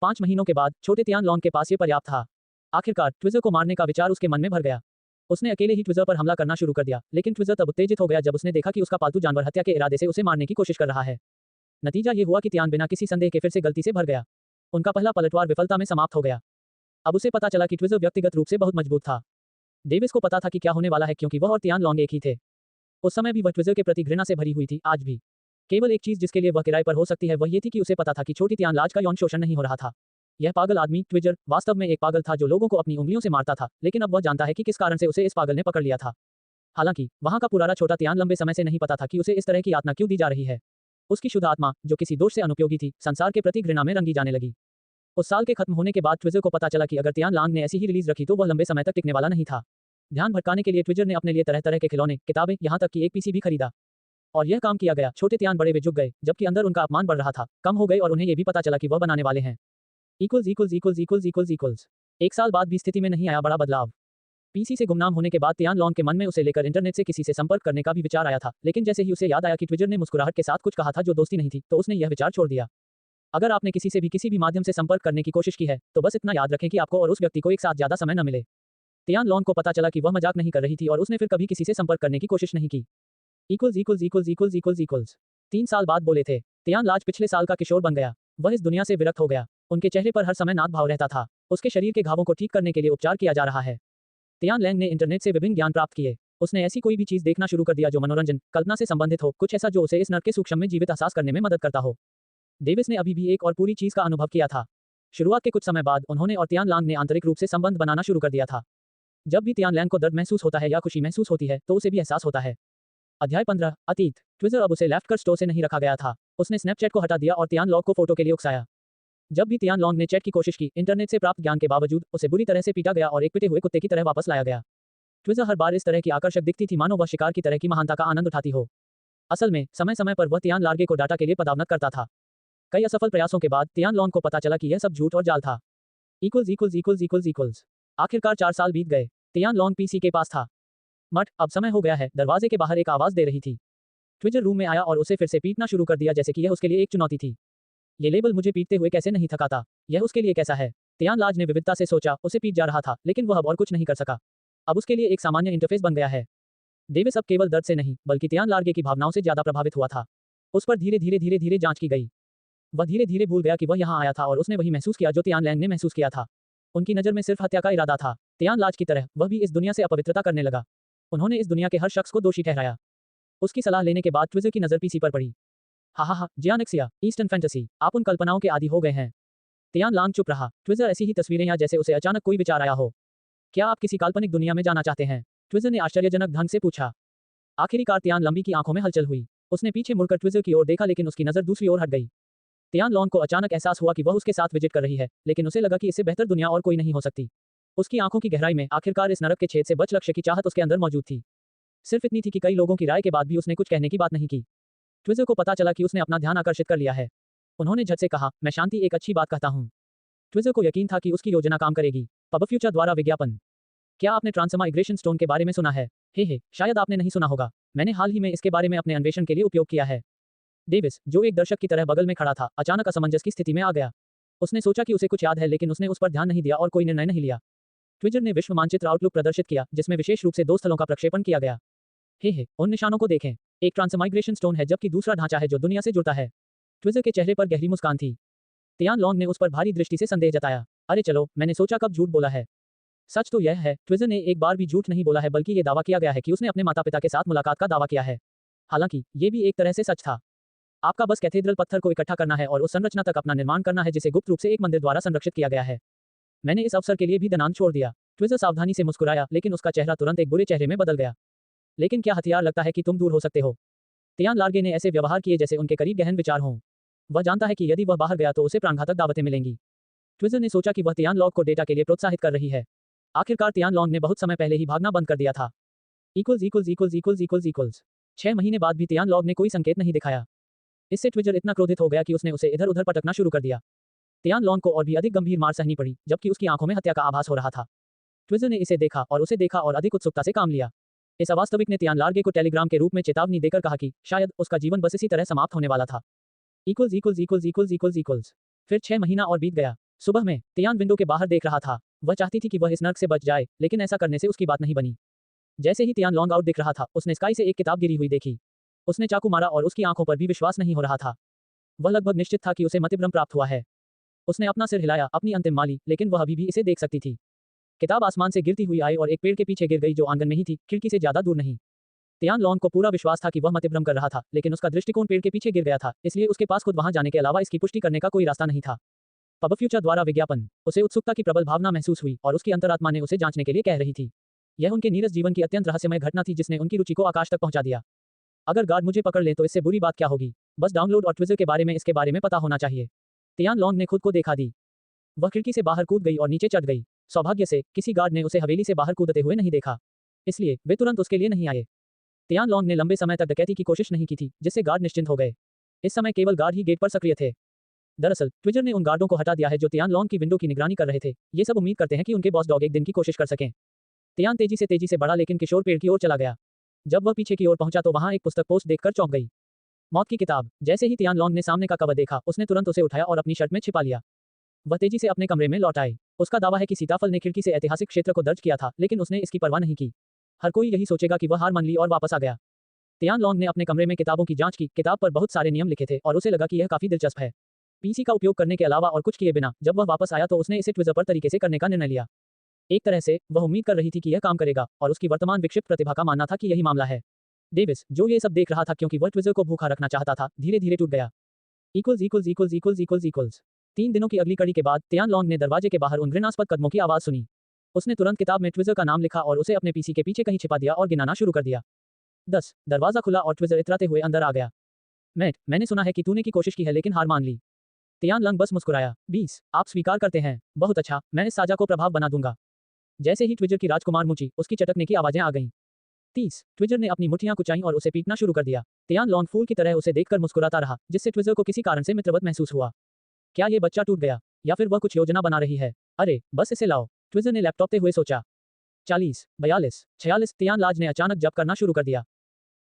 5 महीनों के बाद छोटे तियान लॉन्ग के पास ये पर्याप्त था। आखिरकार ट्विजर को मारने का विचार उसके मन में भर गया। उसने अकेले ही ट्विजर पर हमला करना शुरू कर दिया, लेकिन ट्विजर तब उत्तेजित हो गया जब उसने देखा कि उसका पालतू जानवर हत्या के इरादे से उसे मारने की कोशिश कर रहा है। नतीजा ये हुआ कि तियान बिना किसी संदेह के फिर से गलती से भर गया। उनका पहला पलटवार विफलता में समाप्त हो गया। अब उसे पता चला कि ट्विजर व्यक्तिगत रूप से बहुत मजबूत था। डेविस को पता था कि क्या होने वाला है क्योंकि वह और तियान लॉन्ग एक ही थे। उस समय भी वह ट्विजर के प्रति घृणा से भरी हुई थी, आज भी। केवल एक चीज जिसके लिए वह किराए पर हो सकती है वह ये थी कि उसे पता था कि छोटी तियान लाज का यौन शोषण नहीं हो रहा था। यह पागल आदमी ट्विजर वास्तव में एक पागल था जो लोगों को अपनी उंगलियों से मारता था, लेकिन अब वह जानता है कि किस कारण से उसे इस पागल ने पकड़ लिया था। हालांकि वहां का पुराना छोटा तियान लंबे समय से नहीं पता था कि उसे इस तरह की यातना क्यों दी जा रही है। उसकी शुद्ध आत्मा, जो किसी दोष से अनुपयोगी थी, संसार के प्रति घृणा में रंगी जाने लगी। उस साल के खत्म होने के बाद ट्विजर को पता चला कि अगर तियान लांग ने ऐसी ही रिलीज रखी तो वह लंबे समय तक टिकने वाला नहीं था। ध्यान भटकाने के लिए ट्विजर ने अपने लिए तरह तरह के खिलौने, किताबें, यहाँ तक कि एक पीसी भी खरीदा। और यह काम किया गया। छोटे तियान बड़े वे झुक गए, जबकि अंदर उनका अपमान बढ़ रहा था, कम हो गए और उन्हें यह भी पता चला कि वह बनाने वाले हैं। एक साल बाद भी स्थिति में नहीं आया बड़ा बदलाव। पीसी से गुमनाम होने के बाद तियान लॉन्ग के मन में उसे लेकर इंटरनेट से किसी से संपर्क करने का भी विचार आया था, लेकिन जैसे ही उसे याद आया कि ट्विजर ने मुस्कुराहट के साथ कुछ कहा था जो दोस्ती नहीं थी, तो उसने यह विचार छोड़ दिया। अगर आपने किसी से भी किसी भी माध्यम से संपर्क करने की कोशिश की है, तो बस इतना याद रखें कि आपको और उस व्यक्ति को एक साथ ज्यादा समय न मिले। तियान लॉन्ग को पता चला कि वह मजाक नहीं कर रही थी और उसने फिर कभी किसी से संपर्क करने की कोशिश नहीं की। 3 साल बाद बोले थे। तियान लाज पिछले साल का किशोर बन गया। वह इस दुनिया से विरक्त हो गया। उनके चेहरे पर हर समय नाद भाव रहता था। उसके शरीर के घावों को ठीक करने के लिए उपचार किया जा रहा है। तियान लैंग ने इंटरनेट से विभिन्न ज्ञान प्राप्त किए। उसने ऐसी कोई भी चीज देखना शुरू कर दिया जो मनोरंजन, कल्पना से संबंधित हो, कुछ ऐसा जो उसे इस नर्क के सूक्ष्म में जीवित एहसास करने में मदद करता हो। डेविस ने अभी भी एक और पूरी चीज का अनुभव किया था। शुरुआत के कुछ समय बाद उन्होंने और तियान लांग ने आंतरिक रूप से संबंध बनाना शुरू कर दिया था। जब भी तियान लैंग को दर्द महसूस होता है या खुशी महसूस होती है, तो उसे भी एहसास होता है। अध्याय 15 अतीत। ट्विजर अब उसे लेफ्ट कर स्टोर से नहीं रखा गया था। उसने स्नैपचैट को हटा दिया और तियान लॉन्ग को फोटो के लिए उकसाया। जब भी तियान लॉन्ग ने चैट की कोशिश की, इंटरनेट से प्राप्त ज्ञान के बावजूद उसे बुरी तरह से पीटा गया और एक पिटे हुए कुत्ते की तरह वापस लाया गया। ट्विजर हर बार इस तरह की आकर्षक दिखती थी मानो वह शिकार की तरह की महानता का आनंद उठाती हो। असल में समय समय पर वह तियान लार्गे को डाटा के लिए पदावनत करता था। कई असफल प्रयासों के बाद तियान लॉन्ग को पता चला कि यह सब झूठ और जाल था। आखिरकार 4 साल बीत गए। तियान लॉन्ग पीसी के पास था। मठ, अब समय हो गया है। दरवाजे के बाहर एक आवाज दे रही थी। ट्विजर रूम में आया और उसे फिर से पीटना शुरू कर दिया जैसे कि यह उसके लिए एक चुनौती थी। ये लेबल मुझे पीटते हुए कैसे नहीं थकाता, यह उसके लिए कैसा है। तियान लाज ने विविधता से सोचा, उसे पीट जा रहा था, लेकिन वह अब और कुछ नहीं कर सका। अब उसके लिए एक सामान्य इंटरफेस बन गया है। डेविस अब केवल दर्द से नहीं, बल्कि तियान लार्गे की भावनाओं से ज्यादा प्रभावित हुआ था। उस पर धीरे धीरे जांच की गई। वह धीरे धीरे भूल गया कि वह यहाँ आया था और उसने वही महसूस किया जो तियान लैंग ने महसूस किया था। उनकी नजर में सिर्फ हत्या का इरादा था। तियान लाज की तरह वह भी इस दुनिया से अपवित्रता करने लगा। उन्होंने इस दुनिया के हर शख्स को दोषी ठहराया। उसकी सलाह लेने के बाद ट्विजर की नजर पीसी पर पड़ी। हा, जियानक्सिया, ईस्टर्न फैंटेसी, आप उन कल्पनाओं के आदी हो गए हैं। तियान लांग चुप रहा। ट्विजर ऐसी ही तस्वीरें या जैसे उसे अचानक कोई विचार आया हो। क्या आप किसी काल्पनिक दुनिया में जाना चाहते हैं? ट्विजर ने आश्चर्यजनक ढंग से पूछा। आखिरकार तियान लंबी की आंखों में हलचल हुई। उसने पीछे मुड़कर ट्विजर की ओर देखा, लेकिन उसकी नजर दूसरी ओर हट गई। तियान लॉन्ग को अचानक एहसास हुआ कि वह उसके साथ विजिट कर रही है, लेकिन उसे लगा कि इससे बेहतर दुनिया और कोई नहीं हो सकती। उसकी आंखों की गहराई में आखिरकार इस नरक के छेद से बच लक्ष्य की चाहत उसके अंदर मौजूद थी। सिर्फ इतनी थी कि कई लोगों की राय के बाद भी उसने कुछ कहने की बात नहीं की। ट्विजर को पता चला कि उसने अपना ध्यान आकर्षित कर लिया है। उन्होंने झट से कहा, मैं शांति एक अच्छी बात कहता हूँ। ट्विजर को यकीन था कि उसकी योजना काम करेगी। पब फ्यूचर द्वारा विज्ञापन। क्या आपने ट्रांसमाइग्रेशन स्टोन के बारे में सुना है? हे, शायद आपने नहीं सुना होगा। मैंने हाल ही में इसके बारे में अपने अन्वेषण के लिए उपयोग किया है। डेविस, जो एक दर्शक की तरह बगल में खड़ा था, अचानक असमंजस की स्थिति में आ गया। उसने सोचा कि उसे कुछ याद है, लेकिन उसने उस पर ध्यान नहीं दिया और कोई निर्णय नहीं लिया। ट्विजर ने विश्व मानचित्र आउटलुक प्रदर्शित किया, जिसमें विशेष रूप से 2 स्थलों का प्रक्षेपण किया गया। हे, उन निशानों को देखें। एक ट्रांसमाइग्रेशन स्टोन है, जबकि दूसरा ढांचा है जो दुनिया से जुड़ता है। ट्विजर के चेहरे पर गहरी मुस्कान थी। तियान लॉन्ग ने उस पर भारी दृष्टि से संदेह जताया। अरे चलो, मैंने सोचा कब झूठ बोला है। सच तो यह है, ट्विजर ने एक बार भी झूठ नहीं बोला है, बल्कि ये दावा किया गया है कि उसने अपने माता पिता के साथ मुलाकात का दावा किया है। हालांकि ये भी एक तरह से सच था। आपका बस कैथेड्रल पत्थर को इकट्ठा करना है और उस संरचना तक अपना निर्माण करना है जिसे गुप्त रूप से एक मंदिर द्वारा संरक्षित किया गया है। मैंने इस अवसर के लिए भी दनांत छोड़ दिया। ट्विजर सावधानी से मुस्कुराया, लेकिन उसका चेहरा तुरंत एक बुरे चेहरे में बदल गया। लेकिन क्या हथियार लगता है कि तुम दूर हो सकते हो? तियान लार्गे ने ऐसे व्यवहार किए जैसे उनके करीब गहन विचार हों। वह जानता है कि यदि वह बाहर गया तो उसे प्राणघातक दावतें मिलेंगी। ट्विजर ने सोचा कि वह तियान लॉन्ग को डेटा के लिए प्रोत्साहित कर रही है। आखिरकार तियान लॉन्ग ने बहुत समय पहले ही भागना बंद कर दिया था। 6 महीने बाद भी तियान लॉन्ग ने कोई संकेत नहीं दिखाया। इससे ट्विजर इतना क्रोधित हो गया कि उसने उसे इधर उधर पटकना शुरू कर दिया। तियान लॉन्ग को और भी अधिक गंभीर मार सहनी पड़ी, जबकि उसकी आंखों में हत्या का आभास हो रहा था। ट्विजर ने इसे देखा और उसे देखा और अधिक उत्सुकता से काम लिया। इस अवास्तविक ने तियान लार्गे को टेलीग्राम के रूप में चेतावनी देकर कहा कि शायद उसका जीवन बस इसी तरह समाप्त होने वाला था। फिर 6 महीना और बीत गया। सुबह में तियान विंडो के बाहर देख रहा था। वह चाहती थी कि वह इस नर्क से बच जाए, लेकिन ऐसा करने से उसकी बात नहीं बनी। जैसे ही तियान लॉन्ग आउट दिख रहा था, उसने स्काई से एक किताब गिरी हुई देखी। उसने चाकू मारा और उसकी आंखों पर भी विश्वास नहीं हो रहा था। वह लगभग निश्चित था कि उसे मतिभ्रम प्राप्त हुआ है। उसने अपना सिर हिलाया, अपनी अंतिम माली, लेकिन वह अभी भी इसे देख सकती थी। किताब आसमान से गिरती हुई आई और एक पेड़ के पीछे गिर गई जो आंगन में ही थी, खिड़की से ज्यादा दूर नहीं। तियान लॉन्ग को पूरा विश्वास था कि वह मतिभ्रम कर रहा था, लेकिन उसका दृष्टिकोण पेड़ के पीछे गिर गया था, इसलिए उसके पास खुद वहां जाने के अलावा इसकी पुष्टि करने का कोई रास्ता नहीं था। पब फ्यूचर द्वारा विज्ञापन। उसे उत्सुकता की प्रबल भावना महसूस हुई और उसकी अंतरात्मा ने उसे जांचने के लिए कह रही थी। यह उनके नीरस जीवन की अत्यंत रहस्यमय घटना थी जिसने उनकी रुचि को आकाश तक पहुंचा दिया। अगर गार्ड मुझे पकड़ ले तो इससे बुरी बात क्या होगी? बस डाउनलोड और ट्विजर के बारे में इसके बारे में पता होना चाहिए। तियान लॉन्ग ने खुद को देखा दी। वह खिड़की से बाहर कूद गई और नीचे चढ़ गई। सौभाग्य से किसी गार्ड ने उसे हवेली से बाहर कूदते हुए नहीं देखा, इसलिए वे तुरंत उसके लिए नहीं आए। तियान लॉन्ग ने लंबे समय तक डकैती की कोशिश नहीं की थी, जिससे गार्ड निश्चिंत हो गए। इस समय केवल गार्ड ही गेट पर सक्रिय थे। दरअसल ट्विजर ने उन गार्डों को हटा दिया है जो तियान लॉन्ग की विंडो की निगरानी कर रहे थे। ये सब उम्मीद करते हैं कि उनके बॉस डॉग एक दिन की कोशिश कर सकें। तियान तेजी से बढ़ा, लेकिन किशोर पेड़ की ओर चला गया। जब वह पीछे की ओर पहुंचा तो वहां एक पुस्तक पोस्ट देखकर चौंक गई। मौत की किताब। जैसे ही तियान लॉन्ग ने सामने का कवर देखा, उसने तुरंत उसे उठाया और अपनी शर्ट में छिपा लिया। वह तेजी से अपने कमरे में लौट आई। उसका दावा है कि सीताफल ने खिड़की से ऐतिहासिक क्षेत्र को दर्ज किया था, लेकिन उसने इसकी परवाह नहीं की। हर कोई यही सोचेगा कि वह हार मान ली और वापस आ गया। तियान लॉन्ग ने अपने कमरे में किताबों की जांच की। किताब पर बहुत सारे नियम लिखे थे और उसे लगा कि यह काफी दिलचस्प है। पीसी का उपयोग करने के अलावा और कुछ किए बिना जब वह वापस आया तो उसने इसे ट्विजर पर तरीके से करने का निर्णय लिया। एक तरह से वह उम्मीद कर रही थी कि यह काम करेगा, और उसकी वर्तमान विक्षिप्त प्रतिभा का मानना था कि यही मामला है। डेविस, जो ये सब देख रहा था क्योंकि वह ट्विजर को भूखा रखना चाहता था, धीरे धीरे टूट गया। 3 दिनों की अगली कड़ी के बाद तियान लॉन्ग ने दरवाजे के बाहर उन घृणास्पद कदमों की आवाज सुनी। उसने तुरंत किताब में ट्विजर का नाम लिखा और उसे अपने पीसी के पीछे कहीं छिपा दिया और गिनाना शुरू कर दिया। 10। दरवाजा खुला और ट्विजर इतराते हुए अंदर आ गया। मैंने सुना है कि तूने की कोशिश की है लेकिन हार मान ली। तियान लॉन्ग बस मुस्कुराया। 20। आप स्वीकार करते हैं? बहुत अच्छा, मैं इस साजा को प्रभाव बना दूंगा। जैसे ही ट्विजर की राजकुमार मुची, उसकी चटकने की आवाजें आ गईं। 30। ट्विजर ने अपनी मुठ्ठियां कुचाईं और उसे पीटना शुरू कर दिया। तियान लॉन्ग फूल की तरह उसे देखकर मुस्कुराता रहा, जिससे ट्विजर को किसी कारण से मित्रवत महसूस हुआ। क्या ये बच्चा टूट गया, या फिर वह कुछ योजना बना रही है? अरे बस इसे लाओ, ट्विजर ने लैपटॉप पे हुए सोचा। 40, 42, 46। तियान लाज ने अचानक जप करना शुरू कर दिया।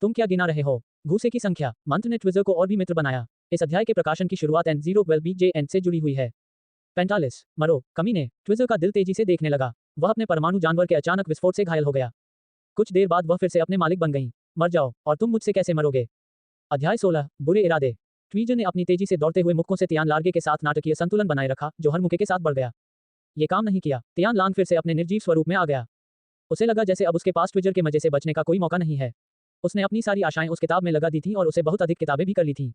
तुम क्या गिना रहे हो? घूसे की संख्या। मंत्र ने ट्विजर को और भी मित्र बनाया। इस अध्याय के प्रकाशन की शुरुआत N012BJN से जुड़ी हुई है। 45। मरो, कमीने। ट्विजर का दिल तेजी से देखने लगा। वह अपने परमाणु जानवर के अचानक विस्फोट से घायल हो गया। कुछ देर बाद वह फिर से अपने मालिक बन गई। मर जाओ, और तुम मुझसे कैसे मरोगे? अध्याय 16, बुरे इरादे। ट्विजर ने अपनी तेजी से दौड़ते हुए मुक्कों से तियान लार्गे के साथ नाटकीय संतुलन बनाए रखा, जो हर मुक्के के साथ बढ़ गया। ये काम नहीं किया। तियान लांग फिर से अपने निर्जीव स्वरूप में आ गया। उसे लगा जैसे अब उसके पास ट्विजर के मजे से बचने का कोई मौका नहीं है। उसने अपनी सारी आशाएं उस किताब में लगा दी थी और उसे बहुत अधिक किताबें भी कर ली थी।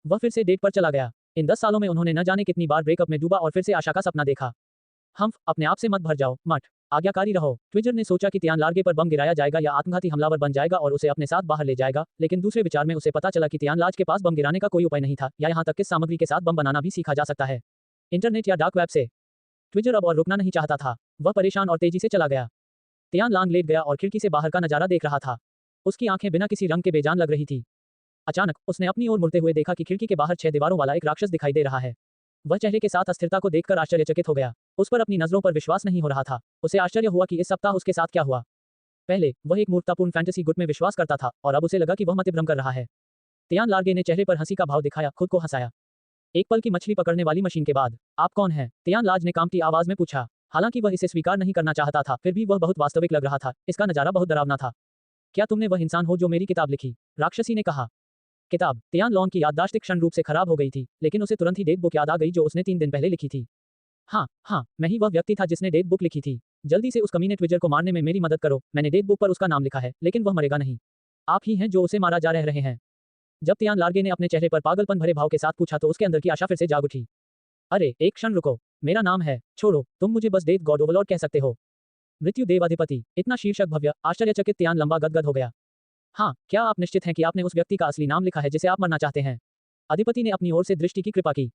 वह फिर से डेट पर चला गया। इन 10 सालों में उन्होंने न जाने कितनी बार ब्रेकअप में डूबा और फिर से आशा का सपना देखा। अपने आप से मत भर जाओ, मत। आज्ञाकारी रहो। ट्विजर ने सोचा कि तियान लार्गे पर बम गिराया जाएगा या आत्मघाती हमलावर बन जाएगा और उसे अपने साथ बाहर ले जाएगा, लेकिन दूसरे विचार में उसे पता चला कि तियान लाज के पास बम गिराने का कोई उपाय नहीं था, या यहाँ तक कि सामग्री के साथ बम बनाना भी सीखा जा सकता है, इंटरनेट या डार्क वेब से। ट्विजर अब और रुकना नहीं चाहता था। वह परेशान और तेजी से चला गया। तियान लांग लेट गया और खिड़की से बाहर का नजारा देख रहा था। उसकी आंखें बिना किसी रंग के बेजान लग रही थी। अचानक उसने अपनी ओर मुड़ते हुए देखा कि खिड़की के बाहर 6 दीवारों वाला एक राक्षस दिखाई दे रहा है। वह चेहरे के साथ अस्थिरता को देखकर आश्चर्यचकित हो गया। उस पर अपनी नजरों पर विश्वास नहीं हो रहा था। उसे आश्चर्य हुआ कि इस सप्ताह उसके साथ क्या हुआ। पहले वह एक मूर्खतापूर्ण फैंटेसी गुट में विश्वास करता था और अब उसे लगा कि वह मतिभ्रम कर रहा है। तियान लार्गे ने चेहरे पर हंसी का भाव दिखाया, खुद को हंसाया। एक पल की मछली पकड़ने वाली मशीन के बाद, आप कौन हैं? तियान लाज ने कांपती आवाज में पूछा। हालांकि वह इसे स्वीकार नहीं करना चाहता था, फिर भी वह बहुत वास्तविक लग रहा था। इसका नजारा बहुत डरावना था। क्या तुमने वह इंसान हो जो मेरी किताब लिखी? राक्षसी ने कहा। किताब। तियान लॉन्ग की याददाश्त क्षण रूप से खराब हो गई थी, लेकिन उसे तुरंत ही डेट बुक याद आ गई जो उसने 3 दिन पहले लिखी थी। हाँ, मैं ही वह व्यक्ति था जिसने डेट बुक लिखी थी। जल्दी से उस कमीने ट्विजर को मारने में मेरी मदद करो। मैंने डेट बुक पर उसका नाम लिखा है, लेकिन वह मरेगा नहीं। आप ही हैं जो उसे मारा जा रहे हैं। जब तियान लार्गे ने अपने चेहरे पर पागलपन भरे भाव के साथ पूछा तो उसके अंदर की आशा फिर से जाग उठी। अरे एक क्षण रुको, मेरा नाम है, छोड़ो, तुम मुझे बस डेथ गॉड ओवरलॉर्ड कह सकते हो। मृत्यु देव अधिपति, इतना शीर्षक भव्य, आश्चर्यचकित तियान लंबा गदगद हो गया। हाँ, क्या आप निश्चित हैं कि आपने उस व्यक्ति का असली नाम लिखा है जिसे आप मरना चाहते हैं? अधिपति ने अपनी ओर से दृष्टि की कृपा की।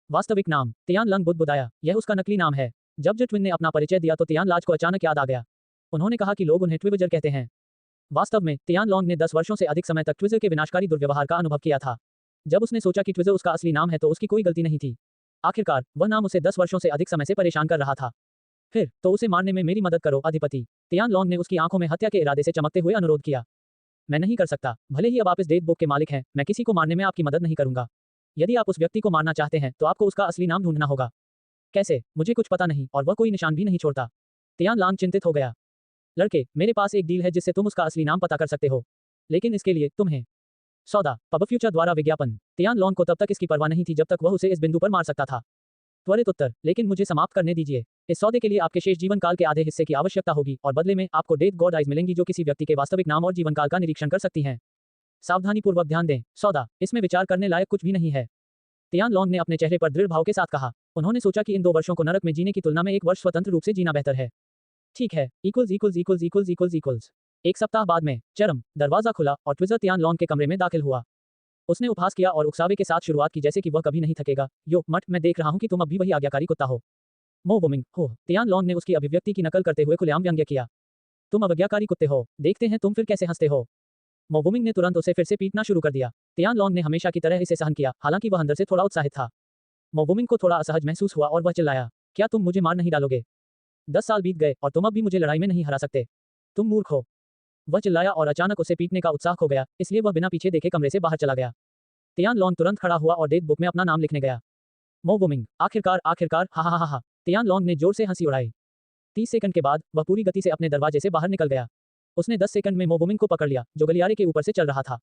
वास्तविक नाम, तियान लंग बुदबुदाया, यह उसका नकली नाम है। जब जिट्विन ने अपना परिचय दिया तो तियान लाज को अचानक याद आ गया। उन्होंने कहा कि लोग उन्हें ट्विविजर कहते हैं। वास्तव में तियान लॉन्ग ने 10 वर्षों से अधिक समय तक ट्विजर के विनाशकारी दुर्व्यवहार का अनुभव किया था। जब उसने सोचा कि ट्विजर उसका असली नाम है तो उसकी कोई गलती नहीं थी। आखिरकार वह नाम उसे 10 वर्षों से अधिक समय से परेशान कर रहा था। फिर तो उसे मारने में मेरी मदद करो अधिपति। तियान लॉन्ग ने उसकी आंखों में हत्या के इरादे से चमकते हुए अनुरोध किया। मैं नहीं कर सकता, भले ही अब आप इस डेथ बुक के मालिक हैं, मैं किसी को मारने में आपकी मदद नहीं करूंगा। यदि आप उस व्यक्ति को मारना चाहते हैं तो आपको उसका असली नाम ढूंढना होगा। कैसे? मुझे कुछ पता नहीं और वह कोई निशान भी नहीं छोड़ता। तियान लांग चिंतित हो गया। लड़के, मेरे पास एक डील है जिससे तुम उसका असली नाम पता कर सकते हो, लेकिन इसके लिए तुम्हें सौदा। पब फ्यूचर द्वारा विज्ञापन। तियान लॉन्ग को तब तक इसकी परवाह नहीं थी जब तक वह उसे इस बिंदु पर मार सकता था। त्वरित उत्तर, लेकिन मुझे समाप्त करने दीजिए। इस सौदे के लिए आपके शेष जीवन काल के आधे हिस्से की आवश्यकता होगी और बदले में आपको डेथ गॉड आइज मिलेंगी जो किसी व्यक्ति के वास्तविक नाम और जीवन काल का निरीक्षण कर सकती हैं। सावधानीपूर्वक ध्यान दें, सौदा, इसमें विचार करने लायक कुछ भी नहीं है। तियान लॉन्ग ने अपने चेहरे पर दृढ़ भाव के साथ कहा। उन्होंने सोचा कि इन 2 वर्षों को नरक में जीने की तुलना में 1 वर्ष स्वतंत्र रूप से जीना बेहतर है। ठीक है, इक्वल्स। एक सप्ताह बाद में चरम दरवाजा खुला और ट्विजर तियान लॉन्ग के कमरे में दाखिल हुआ। उसने उपहास किया और उकसावे के साथ शुरुआत की जैसे कि वह कभी नहीं थकेगा। यो मट, मैं देख रहा हूं कि तुम अब भी वही आज्ञाकारी कुत्ता हो। मो बुमिंग हो। तियान लॉन्ग ने उसकी अभिव्यक्ति की नकल करते हुए खुलेआम व्यंग्य किया। तुम अवज्ञाकारी कुत्ते हो, देखते हैं तुम फिर कैसे हंसते हो। मो बुमिंग ने तुरंत उसे फिर से पीटना शुरू कर दिया। तियान लॉन्ग ने हमेशा की तरह इसे सहन किया, हालांकि वह अंदर से थोड़ा उत्साहित था। मो बुमिंग को थोड़ा असहज महसूस हुआ और वह चिल्लाया, क्या तुम मुझे मार नहीं डालोगे? 10 साल बीत गए और तुम अब भी मुझे लड़ाई में नहीं हरा सकते। तुम मूर्ख हो। वह चिल्लाया और अचानक उसे पीटने का उत्साह खो गया, इसलिए वह बिना पीछे देखे कमरे से बाहर चला गया। तियान लॉन्ग तुरंत खड़ा हुआ और डेथ बुक में अपना नाम लिखने गया। मो बुमिंग, आखिरकार, हा हा हा हा। तियान लॉन्ग ने जोर से हंसी उड़ाई। 30 सेकंड के बाद वह पूरी गति से अपने दरवाजे से बाहर निकल गया। उसने 10 सेकंड में मो बुमिंग को पकड़ लिया, जो गलियारे के ऊपर से चल रहा था।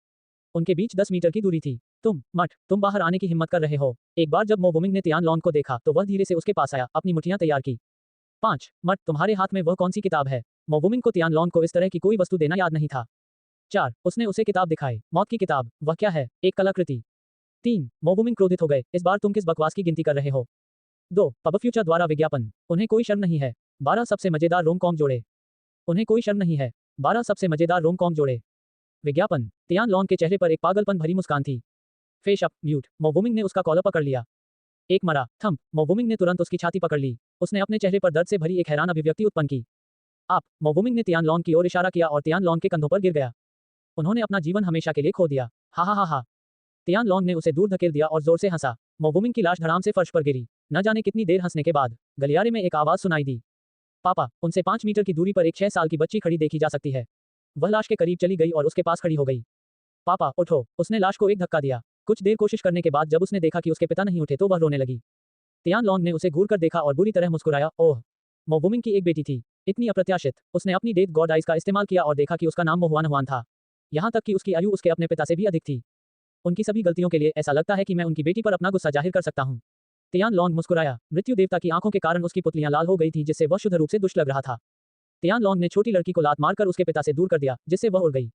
उनके बीच 10 मीटर की दूरी थी। तुम बाहर आने की हिम्मत कर रहे हो। एक बार जब मो बुमिंग ने तियान लॉन्ग को देखा तो वह धीरे से उसके पास आया, अपनी मुठ्ठियां तैयार की। 5 मट, तुम्हारे हाथ में वह कौन सी किताब है? मो बुमिंग को तियान लॉन्ग को इस तरह की कोई वस्तु देना याद नहीं था। 4 उसने उसे किताब दिखाई। मौत की किताब? वह क्या है? एक कलाकृति। 3 मो बुमिंग क्रोधित हो गए, इस बार तुम किस बकवास की गिनती कर रहे हो? 2 पब फ्यूचर द्वारा विज्ञापन। उन्हें कोई शर्म नहीं है। 12 सबसे मजेदार रोम कॉम जोड़े। उन्हें कोई शर्म नहीं है। 12 सबसे मजेदार रोम कॉम जोड़े। विज्ञापन। तियान लॉन्ग के चेहरे पर एक पागलपन भरी मुस्कान थी। Face up, mute. मो बुमिंग ने उसका कॉलर पकड़ लिया। एक मरा थंप। मो बुमिंग ने तुरंत उसकी छाती पकड़ ली। उसने अपने चेहरे पर दर्द से भरी एक हैरान अभिव्यक्ति उत्पन्न की। आप। मो बुमिंग ने तियान लॉन्ग की ओर इशारा किया और तियान लॉन्ग के कंधों पर गिर गया। उन्होंने अपना जीवन हमेशा के लिए खो दिया। हा हा हा हा। तियान लॉन्ग ने उसे दूर धकेल दिया और जोर से हंसा। मो बुमिंग की लाश धड़ाम से फर्श पर गिरी। न जाने कितनी देर हंसने के बाद गलियारे में एक आवाज सुनाई दी। पापा। उनसे 5 मीटर की दूरी पर एक 6 साल की बच्ची खड़ी देखी जा सकती है। वह लाश के करीब चली गई और उसके पास खड़ी हो गई। पापा उठो। उसने लाश को एक धक्का दिया। कुछ देर कोशिश करने के बाद जब उसने देखा कि उसके पिता नहीं उठे तो वह रोने लगी। तियान लॉन्ग ने उसे घूर कर देखा और बुरी तरह मुस्कुराया। ओह। मो बुमिंग की एक बेटी थी। इतनी अप्रत्याशित। उसने अपनी डेथ गॉड आइज का इस्तेमाल किया और देखा कि उसका नाम मोहुआन हुआन था। यहाँ तक कि उसकी आयु उसके अपने पिता से भी अधिक थी। उनकी सभी गलतियों के लिए ऐसा लगता है कि मैं उनकी बेटी पर अपना गुस्सा जाहिर कर सकता हूँ। तियान लॉन्ग मुस्कुराया। मृत्यु देवता की आंखों के कारण उसकी पुतलियां लाल हो गई थी जिससे वह शुद्ध रूप से दुष्ट लग रहा था। तियान लॉन्ग ने छोटी लड़की को लात मारकर उसके पिता से दूर कर दिया, जिससे वह उड़ गई।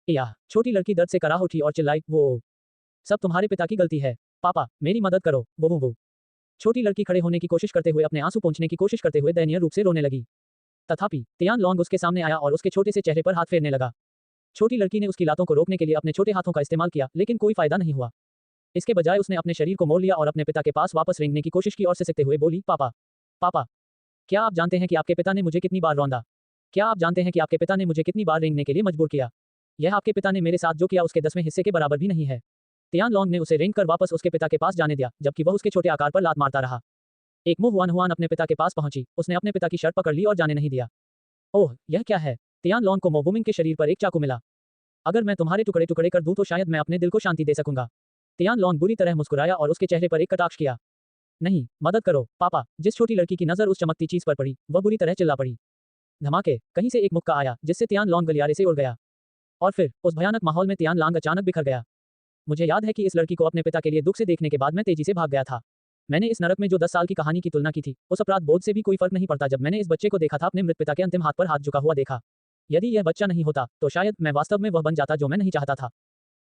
या छोटी लड़की दर्द से कराह उठी और चिल्लाई, वो सब तुम्हारे पिता की गलती है। पापा, मेरी मदद करो। वो। छोटी लड़की खड़े होने की कोशिश करते हुए अपने आंसू पोंछने की कोशिश करते हुए दयनीय रूप से रोने लगी। तथापि तियान लॉन्ग उसके सामने आया और उसके छोटे से चेहरे पर हाथ फेरने लगा। छोटी लड़की ने उसकी लातों को रोकने के लिए अपने छोटे हाथों का इस्तेमाल किया, लेकिन कोई फायदा नहीं हुआ। इसके बजाय उसने अपने शरीर को मोड़ लिया और अपने पिता के पास वापस रेंगने की कोशिश की और सिसकते हुए बोली, पापा। पापा, क्या आप जानते हैं कि आपके पिता ने मुझे कितनी बार रौंदा? क्या आप जानते हैं कि आपके पिता ने मुझे कितनी बार रेंगने के लिए मजबूर किया? यह आपके पिता ने मेरे साथ जो किया उसके 10वें हिस्से के बराबर भी नहीं है। तियान लॉन्ग ने उसे रेंग कर वापस उसके पिता के पास जाने दिया, जबकि वह उसके छोटे आकार पर लात मारता रहा। एक मो हुआन हुआन अपने पिता के पास पहुंची। उसने अपने पिता की शर्ट पकड़ ली और जाने नहीं दिया। ओह, यह क्या है? तियान लॉन्ग को मो बुमिंग के शरीर पर एक चाकू मिला। अगर मैं तुम्हारे टुकड़े टुकड़े कर दूं तो शायद मैं अपने दिल को शांति दे सकूंगा। तियान लॉन्ग बुरी तरह मुस्कुराया और उसके चेहरे पर एक कटाक्ष किया। नहीं, मदद करो, पापा। जिस छोटी लड़की की नजर उस चमकती चीज पर पड़ी, वह बुरी तरह चिल्ला पड़ी। धमाके, कहीं से एक मुक्का आया, जिससे तियान लॉन्ग गलियारे से उड़ गया। और फिर उस भयानक माहौल में तियान लॉन्ग अचानक बिखर गया। मुझे याद है कि इस लड़की को अपने पिता के लिए दुख से देखने के बाद मैं तेजी से भाग गया था। मैंने इस नरक में जो 10 साल की कहानी की तुलना की थी, उस अपराध बोध से भी कोई फर्क नहीं पड़ता जब मैंने इस बच्चे को देखा था, अपने मृत पिता के अंतिम हाथ पर हाथ झुका हुआ देखा। यदि यह बच्चा नहीं होता तो शायद मैं वास्तव में वह बन जाता जो मैं नहीं चाहता था।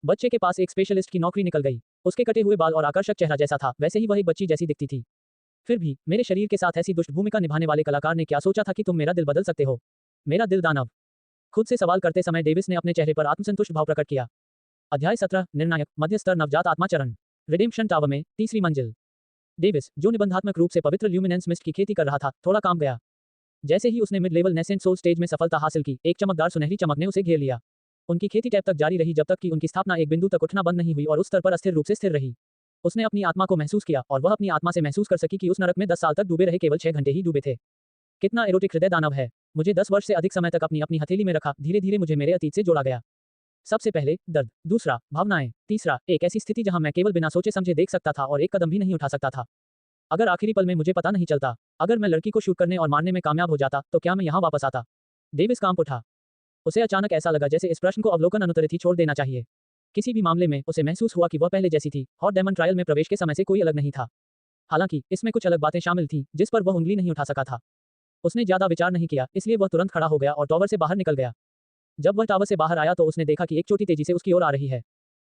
बच्चे के पास एक स्पेशलिस्ट की नौकरी निकल गई। उसके कटे हुए बाल और आकर्षक चेहरा जैसा था, वैसे ही वह एक बच्ची जैसी दिखती थी। फिर भी मेरे शरीर के साथ ऐसी दुष्ट भूमिका निभाने वाले कलाकार ने क्या सोचा था कि तुम मेरा दिल बदल सकते हो? मेरा दिल दानव। खुद से सवाल करते समय डेविस ने अपने चेहरे पर आत्मसंतुष्ट भाव प्रकट किया। अध्याय 17 निर्णायक मध्य स्तर नवजात आत्मा चरण। रिडेम्पशन टावर में तीसरी मंजिल। डेविस, जो निबंधात्मक रूप से पवित्र ल्यूमिनेंस मिस्ट की खेती कर रहा था, थोड़ा काम गया। जैसे ही उसने mid level nascent soul stage में सफलता हासिल की, एक चमकदार सुनहरी चमक ने उसे घेर लिया। उनकी खेती टैब तक जारी रही जब तक कि उनकी स्थापना एक बिंदु तक उठना बंद नहीं हुई और उस स्तर पर अस्थिर रूप से स्थिर रही। उसने अपनी आत्मा को महसूस किया और वह अपनी आत्मा से महसूस कर सकी कि उस नरक में 10 साल तक डूबे रहे केवल 6 घंटे ही डूबे थे। कितना एरोटिक हृदय दानव है। मुझे 10 वर्ष से अधिक समय तक अपनी अपनी हथेली में रखा, धीरे धीरे मुझे मेरे अतीत से जोड़ा गया। सबसे पहले दर्द, दूसरा भावनाएं, तीसरा एक ऐसी स्थिति जहां मैं केवल बिना सोचे समझे देख सकता था और एक कदम भी नहीं उठा सकता था। अगर आखिरी पल में मुझे पता नहीं चलता, अगर मैं लड़की को शूट करने और मारने में कामयाब हो जाता, तो क्या मैं यहां वापस आता? डेविस कांप उठा। उसे अचानक ऐसा लगा जैसे इस प्रश्न को अवलोकन अनुत्तरित ही छोड़ देना चाहिए। किसी भी मामले में उसे महसूस हुआ कि वह पहले जैसी थी, हॉट डेमन ट्रायल में प्रवेश के समय से कोई अलग नहीं था। हालांकि इसमें कुछ अलग बातें शामिल थीं, जिस पर वह उंगली नहीं उठा सका था। उसने ज्यादा विचार नहीं किया, इसलिए वह तुरंत खड़ा हो गया और टावर से बाहर निकल गया। जब वह टावर से बाहर आया तो उसने देखा कि एक चोटी तेजी से उसकी ओर आ रही है।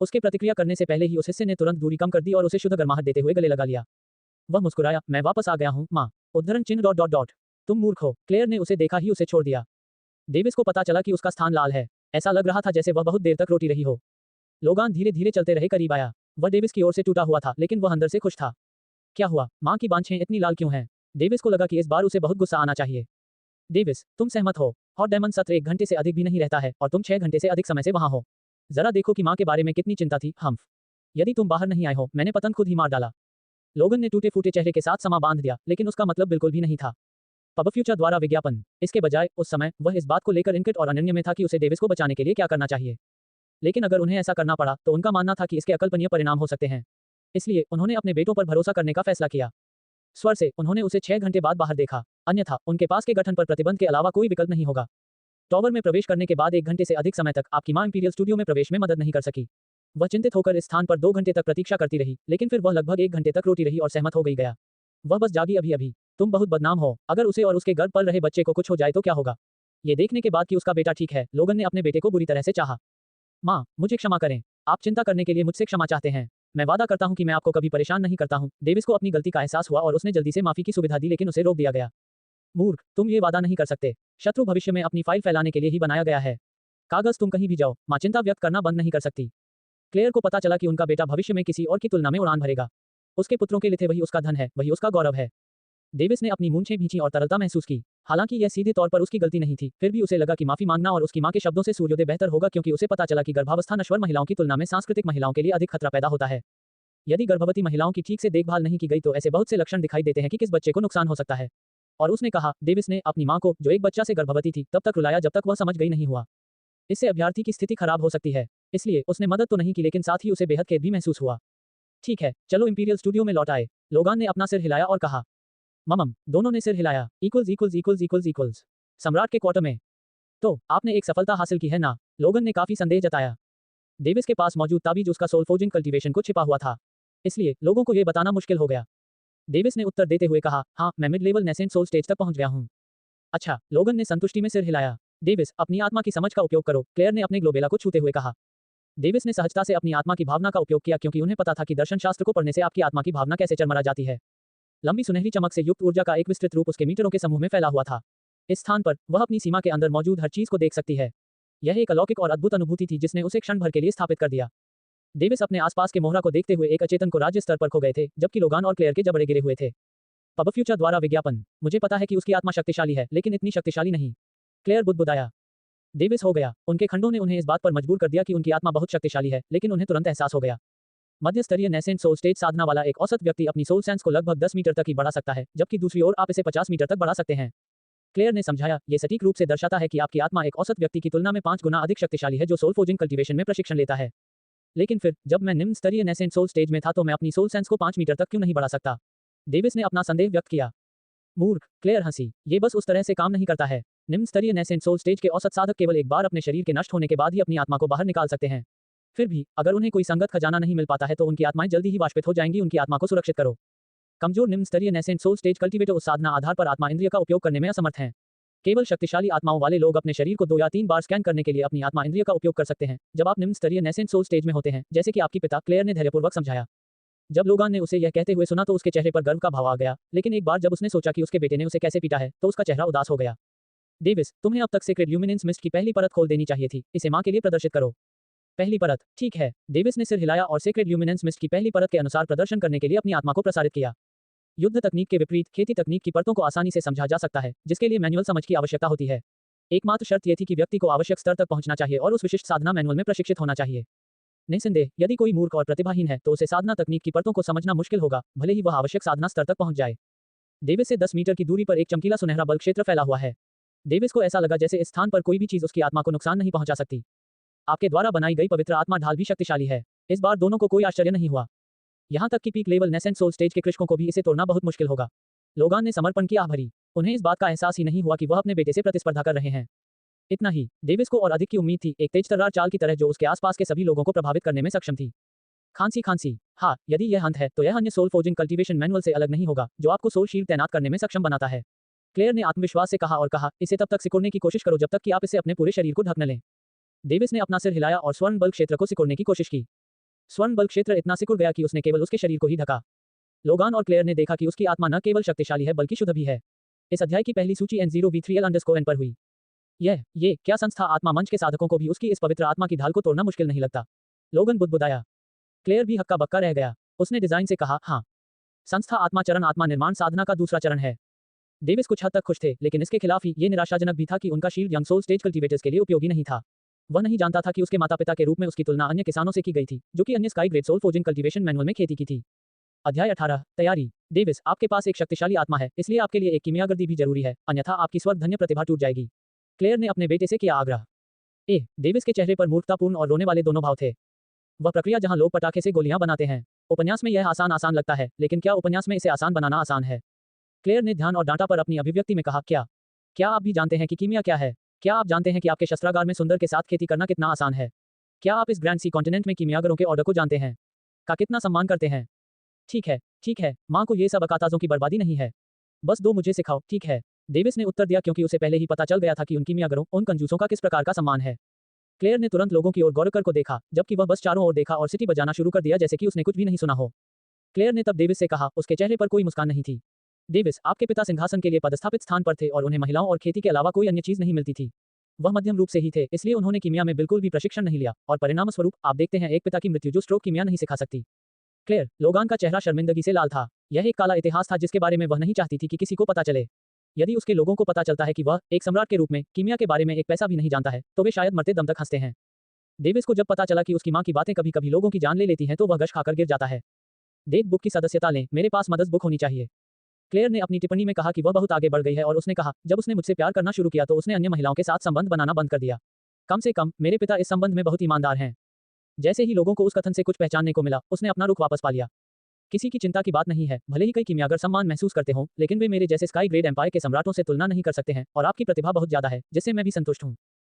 उसके प्रतिक्रिया करने से पहले ही उस हिस्से ने तुरंत दूरी कम कर दी और उसे शुद्ध गर्माहट देते हुए गले लगा लिया। वह मुस्कुराया, मैं वापस आ गया हूँ, माँ। उद्धरण चिन्ह डॉट डॉट डॉट। तुम मूर्ख हो। क्लेयर ने उसे देखा ही उसे छोड़ दिया। डेविस को पता चला कि उसका स्थान लाल है। ऐसा लग रहा था जैसे वह बहुत देर तक रोती रही हो। लोगान धीरे धीरे चलते रहे, करीब आया। वह डेविस की ओर से टूटा हुआ था, लेकिन वह अंदर से खुश था। क्या हुआ? माँ की बांछें इतनी लाल क्यों हैं? डेविस को लगा कि इस बार उसे बहुत गुस्सा आना चाहिए। डेविस, तुम सहमत हो? हॉट डेमन सत्र 1 घंटे से अधिक भी नहीं रहता है और तुम 6 घंटे से अधिक समय से वहां हो। जरा देखो कि माँ के बारे में कितनी चिंता थी। हम्फ। यदि तुम बाहर नहीं आए हो, मैंने पतंग खुद ही मार डाला। लोगन ने टूटे फूटे चेहरे के साथ समा बांध दिया, लेकिन उसका मतलब बिल्कुल भी नहीं था। पब फ्यूचर द्वारा विज्ञापन। इसके बजाय उस समय वह इस बात को लेकर इनकिट और अनन्य में था कि उसे डेविस को बचाने के लिए क्या करना चाहिए। लेकिन अगर उन्हें ऐसा करना पड़ा तो उनका मानना था कि इसके अकल्पनीय परिणाम हो सकते हैं। इसलिए उन्होंने अपने बेटों पर भरोसा करने का फैसला किया। स्वर से उन्होंने उसे 6 घंटे बाद बाहर देखा, अन्यथा उनके पास के गठन पर प्रतिबंध के अलावा कोई विकल्प नहीं होगा। टॉवर में प्रवेश करने के बाद 1 घंटे से अधिक समय तक आपकी मां इंपीरियल स्टूडियो में प्रवेश में मदद नहीं कर सकी। वह चिंतित होकर इस स्थान पर 2 घंटे तक प्रतीक्षा करती रही, लेकिन फिर वह लगभग 1 घंटे तक रोती रही और सहमत हो गया। वह बस जागी अभी अभी। तुम बहुत बदनाम हो। अगर उसे और उसके गर्भ पल रहे बच्चे को कुछ हो जाए तो क्या होगा? ये देखने के बाद कि उसका बेटा ठीक है, लोगन ने अपने बेटे को बुरी तरह से चाहा। माँ, मुझे क्षमा करें। आप चिंता करने के लिए मुझसे क्षमा चाहते हैं। मैं वादा करता हूँ कि मैं आपको कभी परेशान नहीं करता हूँ। डेविस को अपनी गलती का एहसास हुआ और उसने जल्दी से माफी की सुविधा दी, लेकिन उसे रोक दिया गया। मूर्ख, तुम ये वादा नहीं कर सकते। शत्रु भविष्य में अपनी फाइल फैलाने के लिए ही बनाया गया है। कागज, तुम कहीं भी जाओ, माँ चिंता व्यक्त करना बंद नहीं कर सकती। क्लेयर को पता चला कि उनका बेटा भविष्य में किसी और की तुलना में उड़ान भरेगा। उसके पुत्रों के लिए वही उसका धन है, वही उसका गौरव है। डेविस ने अपनी मूंछें भींची और तरलता महसूस की। हालांकि यह सीधे तौर पर उसकी गलती नहीं थी, फिर भी उसे लगा कि माफी मांगना और उसकी मां के शब्दों से सूर्योदय बेहतर होगा, क्योंकि उसे पता चला कि गर्भावस्था नश्वर महिलाओं की तुलना में सांस्कृतिक महिलाओं के लिए अधिक खतरा पैदा होता है। यदि गर्भवती महिलाओं की ठीक से देखभाल नहीं की गई तो ऐसे बहुत से लक्षण दिखाई देते हैं कि किस बच्चे को नुकसान हो सकता है। और उसने कहा, डेविस ने अपनी मां को, जो एक बच्चा से गर्भवती थी, तब तक रुलाया जब तक वह समझ गई नहीं हुआ। इससे अभ्यर्थी की स्थिति खराब हो सकती है। इसलिए उसने मदद तो नहीं की, लेकिन साथ ही उसे बेहद खेद भी महसूस हुआ। ठीक है, चलो इंपीरियल स्टूडियो में लौट आए। लोगान ने अपना सिर हिलाया और कहा। ममम, दोनों ने सिर हिलाया। इक्वल्स। सम्राट के क्वार्टर में। तो आपने एक सफलता हासिल की है ना? लोगन ने काफी संदेह जताया। डेविस के पास मौजूद ताबीज उसका सोल फोर्जिंग कल्टीवेशन को छिपा हुआ था, इसलिए लोगों को यह बताना मुश्किल हो गया। डेविस ने उत्तर देते हुए कहा, हाँ, मैं mid level nascent soul stage तक पहुंच गया हूँ। अच्छा, लोगन ने संतुष्टि में सिर हिलाया। डेविस, अपनी आत्मा की समझ का उपयोग करो, क्लेयर ने अपने ग्लोबेला को छूते हुए कहा। डेविस ने सहजता से अपनी आत्मा की भावना का उपयोग किया, क्योंकि उन्हें पता था कि दर्शन शास्त्र को पढ़ने से आपकी आत्मा की भावना कैसे चरमरा जाती है। लंबी सुनहरी चमक से युक्त ऊर्जा का एक विस्तृत रूप उसके मीटरों के समूह में फैला हुआ था। इस स्थान पर वह अपनी सीमा के अंदर मौजूद हर चीज को देख सकती है। यह एक अलौकिक और अद्भुत अनुभूति थी जिसने उसे क्षण भर के लिए स्थापित कर दिया। डेविस अपने आसपास के मोहरा को देखते हुए एक अचेतन को राज्य स्तर पर खो गए थे, जबकि लोगान और क्लेयर के जबड़े गिरे हुए थे। पब फ्यूचर द्वारा विज्ञापन। मुझे पता है कि उसकी आत्मा शक्तिशाली है, लेकिन इतनी शक्तिशाली नहीं। क्लेयर बुदबुदाया। डेविस हो गया। उनके खंडों ने उन्हें इस बात पर मजबूर कर दिया कि उनकी आत्मा बहुत शक्तिशाली है, लेकिन उन्हें तुरंत एहसास हो गया। मध्य स्तरीय नेसेंट सोल स्टेज साधना वाला एक औसत व्यक्ति अपनी सोल सेंस को लगभग 10 मीटर तक ही बढ़ा सकता है, जबकि दूसरी ओर आप इसे 50 मीटर तक बढ़ा सकते हैं। क्लेयर ने समझाया, यह सटीक रूप से दर्शाता है कि आपकी आत्मा एक औसत व्यक्ति की तुलना में 5 गुना अधिक शक्तिशाली है जो सोल फोर्जिंग कल्टीवेशन में प्रशिक्षण लेता है। लेकिन फिर जब मैं निम्न स्तरीय नेसेंट सोल स्टेज में था तो मैं अपनी सोल सेंस को 5 मीटर तक क्यों नहीं बढ़ा सकता? डेविस ने अपना संदेह व्यक्त किया। मूर्ख, क्लेयर हंसी। ये बस उस तरह से काम नहीं करता है। निम्न स्तरीय नेसेंट सोल स्टेज के औसत साधक केवल एक बार अपने शरीर के नष्ट होने के बाद ही अपनी आत्मा को बाहर निकाल सकते हैं। फिर भी अगर उन्हें कोई संगत खजाना नहीं मिल पाता है तो उनकी आत्माएं जल्दी ही वाष्पित हो जाएंगी। उनकी आत्मा को सुरक्षित करो। कमजोर निम्न स्तरीय नेसेंट सोल स्टेज कल्टीवेटर उस साधना आधार पर आत्मा इंद्रिय का उपयोग करने में असमर्थ हैं। केवल शक्तिशाली आत्माओं वाले लोग अपने शरीर को 2 या 3 बार स्कैन करने के लिए अपनी आत्मा इंद्रिय का उपयोग कर सकते हैं जब आप निम्न स्तरीय नेसेंट सोल स्टेज में होते हैं, जैसे कि आपकी पिता क्लेयर ने धैर्यपूर्वक समझाया। जब लोगान ने उसे यह कहते हुए सुना तो उसके चेहरे पर गर्व का भाव आ गया, लेकिन एक बार जब उसने सोचा कि उसके बेटे ने उसे कैसे पीटा है तो उसका चेहरा उदास हो गया। डेविस, तुम्हें अब तक सीक्रेट ल्यूमिनेंस मिस्ट की पहली परत खोल देनी चाहिए थी, इसे मां के लिए प्रदर्शित करो। पहली परत, ठीक है। डेविस ने सिर हिलाया और सीक्रेट ल्यूमिनेंस मिस्ट की पहली परत के अनुसार प्रदर्शन करने के लिए अपनी आत्मा को प्रसारित किया। युद्ध तकनीक के विपरीत खेती तकनीक की परतों को आसानी से समझा जा सकता है, जिसके लिए मैनुअल समझ की आवश्यकता होती है। एकमात्र शर्त यह थी कि व्यक्ति को आवश्यक स्तर तक पहुंचना चाहिए और उस विशिष्ट साधना मैनुअल में प्रशिक्षित होना चाहिए। निस्संदेह, यदि कोई मूर्ख और प्रतिभाहीन है तो उसे साधना तकनीक की परतों को समझना मुश्किल होगा, भले ही वह आवश्यक साधना स्तर तक पहुंच जाए। डेविस से 10 मीटर की दूरी पर एक चमकीला सुनहरा बल्ब क्षेत्र फैला हुआ है। डेविस को ऐसा लगा जैसे इस स्थान पर कोई भी चीज उसकी आत्मा को नुकसान नहीं पहुंचा सकती। आपके द्वारा बनाई गई पवित्र आत्मा ढाल भी शक्तिशाली है। इस बार दोनों को कोई आश्चर्य नहीं हुआ। यहां तक कि peak level nascent soul stage के कृषकों को भी इसे तोड़ना बहुत मुश्किल होगा। लोगान ने समर्पण की आह भरी। उन्हें इस बात का एहसास ही नहीं हुआ कि वह अपने बेटे से प्रतिस्पर्धा कर रहे हैं। इतना ही, डेविस को और अधिक की उम्मीद थी, एक तेज तर्रार चाल की तरह जो उसके आसपास के सभी लोगों को प्रभावित करने में सक्षम थी। खांसी, हाँ, यदि यह अंत है तो यह अन्य सोल फोर्जिंग कल्टीवेशन मैनुअल से अलग नहीं होगा, जो आपको सोल शील्ड तैनात करने में सक्षम बनाता है। क्लेयर ने आत्मविश्वास से कहा और कहा, इसे तब तक सिकुड़ने की कोशिश करो जब तक कि आप इसे अपने पूरे शरीर को ढक न लें। डेविस ने अपना सिर हिलाया और स्वर्ण बल्ब क्षेत्र को सिकुड़ने की कोशिश की। स्वर्ण बल्ब क्षेत्र इतना सिकुड़ गया कि उसने केवल उसके शरीर को ही ढका। लोगान और क्लेयर ने देखा कि उसकी आत्मा न केवल शक्तिशाली है बल्कि शुद्ध भी है। इस अध्याय की पहली सूची N0V3L_N पर हुई। ये क्या संस्था आत्मा मंच के साधकों को भी उसकी इस पवित्र आत्मा की ढाल को तोड़ना मुश्किल नहीं लगता। लोगन बुदबुदाया। क्लेयर भी हक्का बक्का रह गया। उसने डिजाइन से कहा, हाँ, संस्था आत्मा चरण आत्मा निर्माण साधना का दूसरा चरण है। डेविस कुछ हद तक खुश थे, लेकिन इसके खिलाफ ही ये निराशाजनक भी था कि उनका shield young soul stage cultivators के लिए उपयोगी नहीं था। वह नहीं जानता था कि उसके माता पिता के रूप में उसकी तुलना अन्य किसानों से की गई थी, जो कि अन्य sky grade soul forging cultivation manual में खेती की थी। अध्याय 18, तैयारी। डेविस, आपके पास एक शक्तिशाली आत्मा है, इसलिए आपके लिए एक कीमियागर्दी भी जरूरी है, अन्यथा आपकी स्वर्गधन्य प्रतिभा टूट जाएगी। क्लेयर ने अपने बेटे से किया आग्रह। डेविस के चेहरे पर मूर्खतापूर्ण और रोने वाले दोनों भाव थे। वह प्रक्रिया जहां लोग पटाखे से गोलियां बनाते हैं। उपन्यास में यह आसान लगता है, लेकिन क्या उपन्यास में इसे आसान बनाना आसान है? क्लेयर ने ध्यान और डांटा पर अपनी अभिव्यक्ति में कहा, क्या आप भी जानते हैं कि कीमिया क्या है? क्या आप जानते हैं कि आपके शस्त्रागार में सुंदर के साथ खेती करना कितना आसान है? क्या आप इस ग्रैंड सी कॉन्टिनेंट में कीमियागरों के ऑर्डर को जानते हैं? का कितना सम्मान करते हैं? ठीक है, माँ को ये सब अकाताजों की बर्बादी नहीं है। बस दो मुझे सिखाओ, ठीक है? डेविस ने उत्तर दिया, क्योंकि उसे पहले ही पता चल गया था कि उन कीमियागरों, उन कंजूसों का किस प्रकार का सम्मान है। क्लेयर ने तुरंत लोगों की ओर गौर कर को देखा, जबकि वह बस चारों ओर देखा और सिटी बजाना शुरू कर दिया जैसे कि उसने कुछ भी नहीं सुना हो। क्लेयर ने तब डेविस से कहा, उसके चेहरे पर कोई मुस्कान नहीं थी। डेविस, आपके पिता सिंहासन के लिए पदस्थापित स्थान पर थे और उन्हें महिलाओं और खेती के अलावा कोई अन्य चीज नहीं मिलती थी। वह मध्यम रूप से ही थे, इसलिए उन्होंने कीमिया में बिल्कुल भी प्रशिक्षण नहीं लिया, और परिणामस्वरूप आप देखते हैं एक पिता की मृत्यु जो स्ट्रोक कीमिया नहीं सिखा सकती। क्लेयर, लोगान का चेहरा शर्मिंदगी से लाल था। यह एक काला इतिहास था जिसके बारे में वह नहीं चाहती थी कि किसी को पता चले। यदि उसके लोगों को पता चलता है कि वह एक सम्राट के रूप में कीमिया के बारे में एक पैसा भी नहीं जानता है, तो वे शायद मरते दम तक हंसते हैं। डेविस को जब पता चला कि उसकी माँ की बातें कभी कभी लोगों की जान ले लेती हैं तो वह गश खाकर गिर जाता है। डेथ बुक की सदस्यता लें, मेरे पास मदर्स बुक होनी चाहिए। क्लेयर ने अपनी टिप्पणी में कहा कि वह बहुत आगे बढ़ गई है और उसने कहा, जब उसने मुझसे प्यार करना शुरू किया तो उसने अन्य महिलाओं के साथ संबंध बनाना बंद कर दिया। कम से कम मेरे पिता इस संबंध में बहुत ईमानदार हैं। जैसे ही लोगों को उस कथन से कुछ पहचानने को मिला, उसने अपना रुख वापस पा लिया। किसी की चिंता की बात नहीं है, भले ही कई कीमियागर सम्मान महसूस करते हों, लेकिन वे मेरे जैसे स्काई ग्रेड एम्पायर के सम्राटों से तुलना नहीं कर सकते हैं, और आपकी प्रतिभा बहुत ज्यादा है, जिससे मैं भी संतुष्ट हूँ।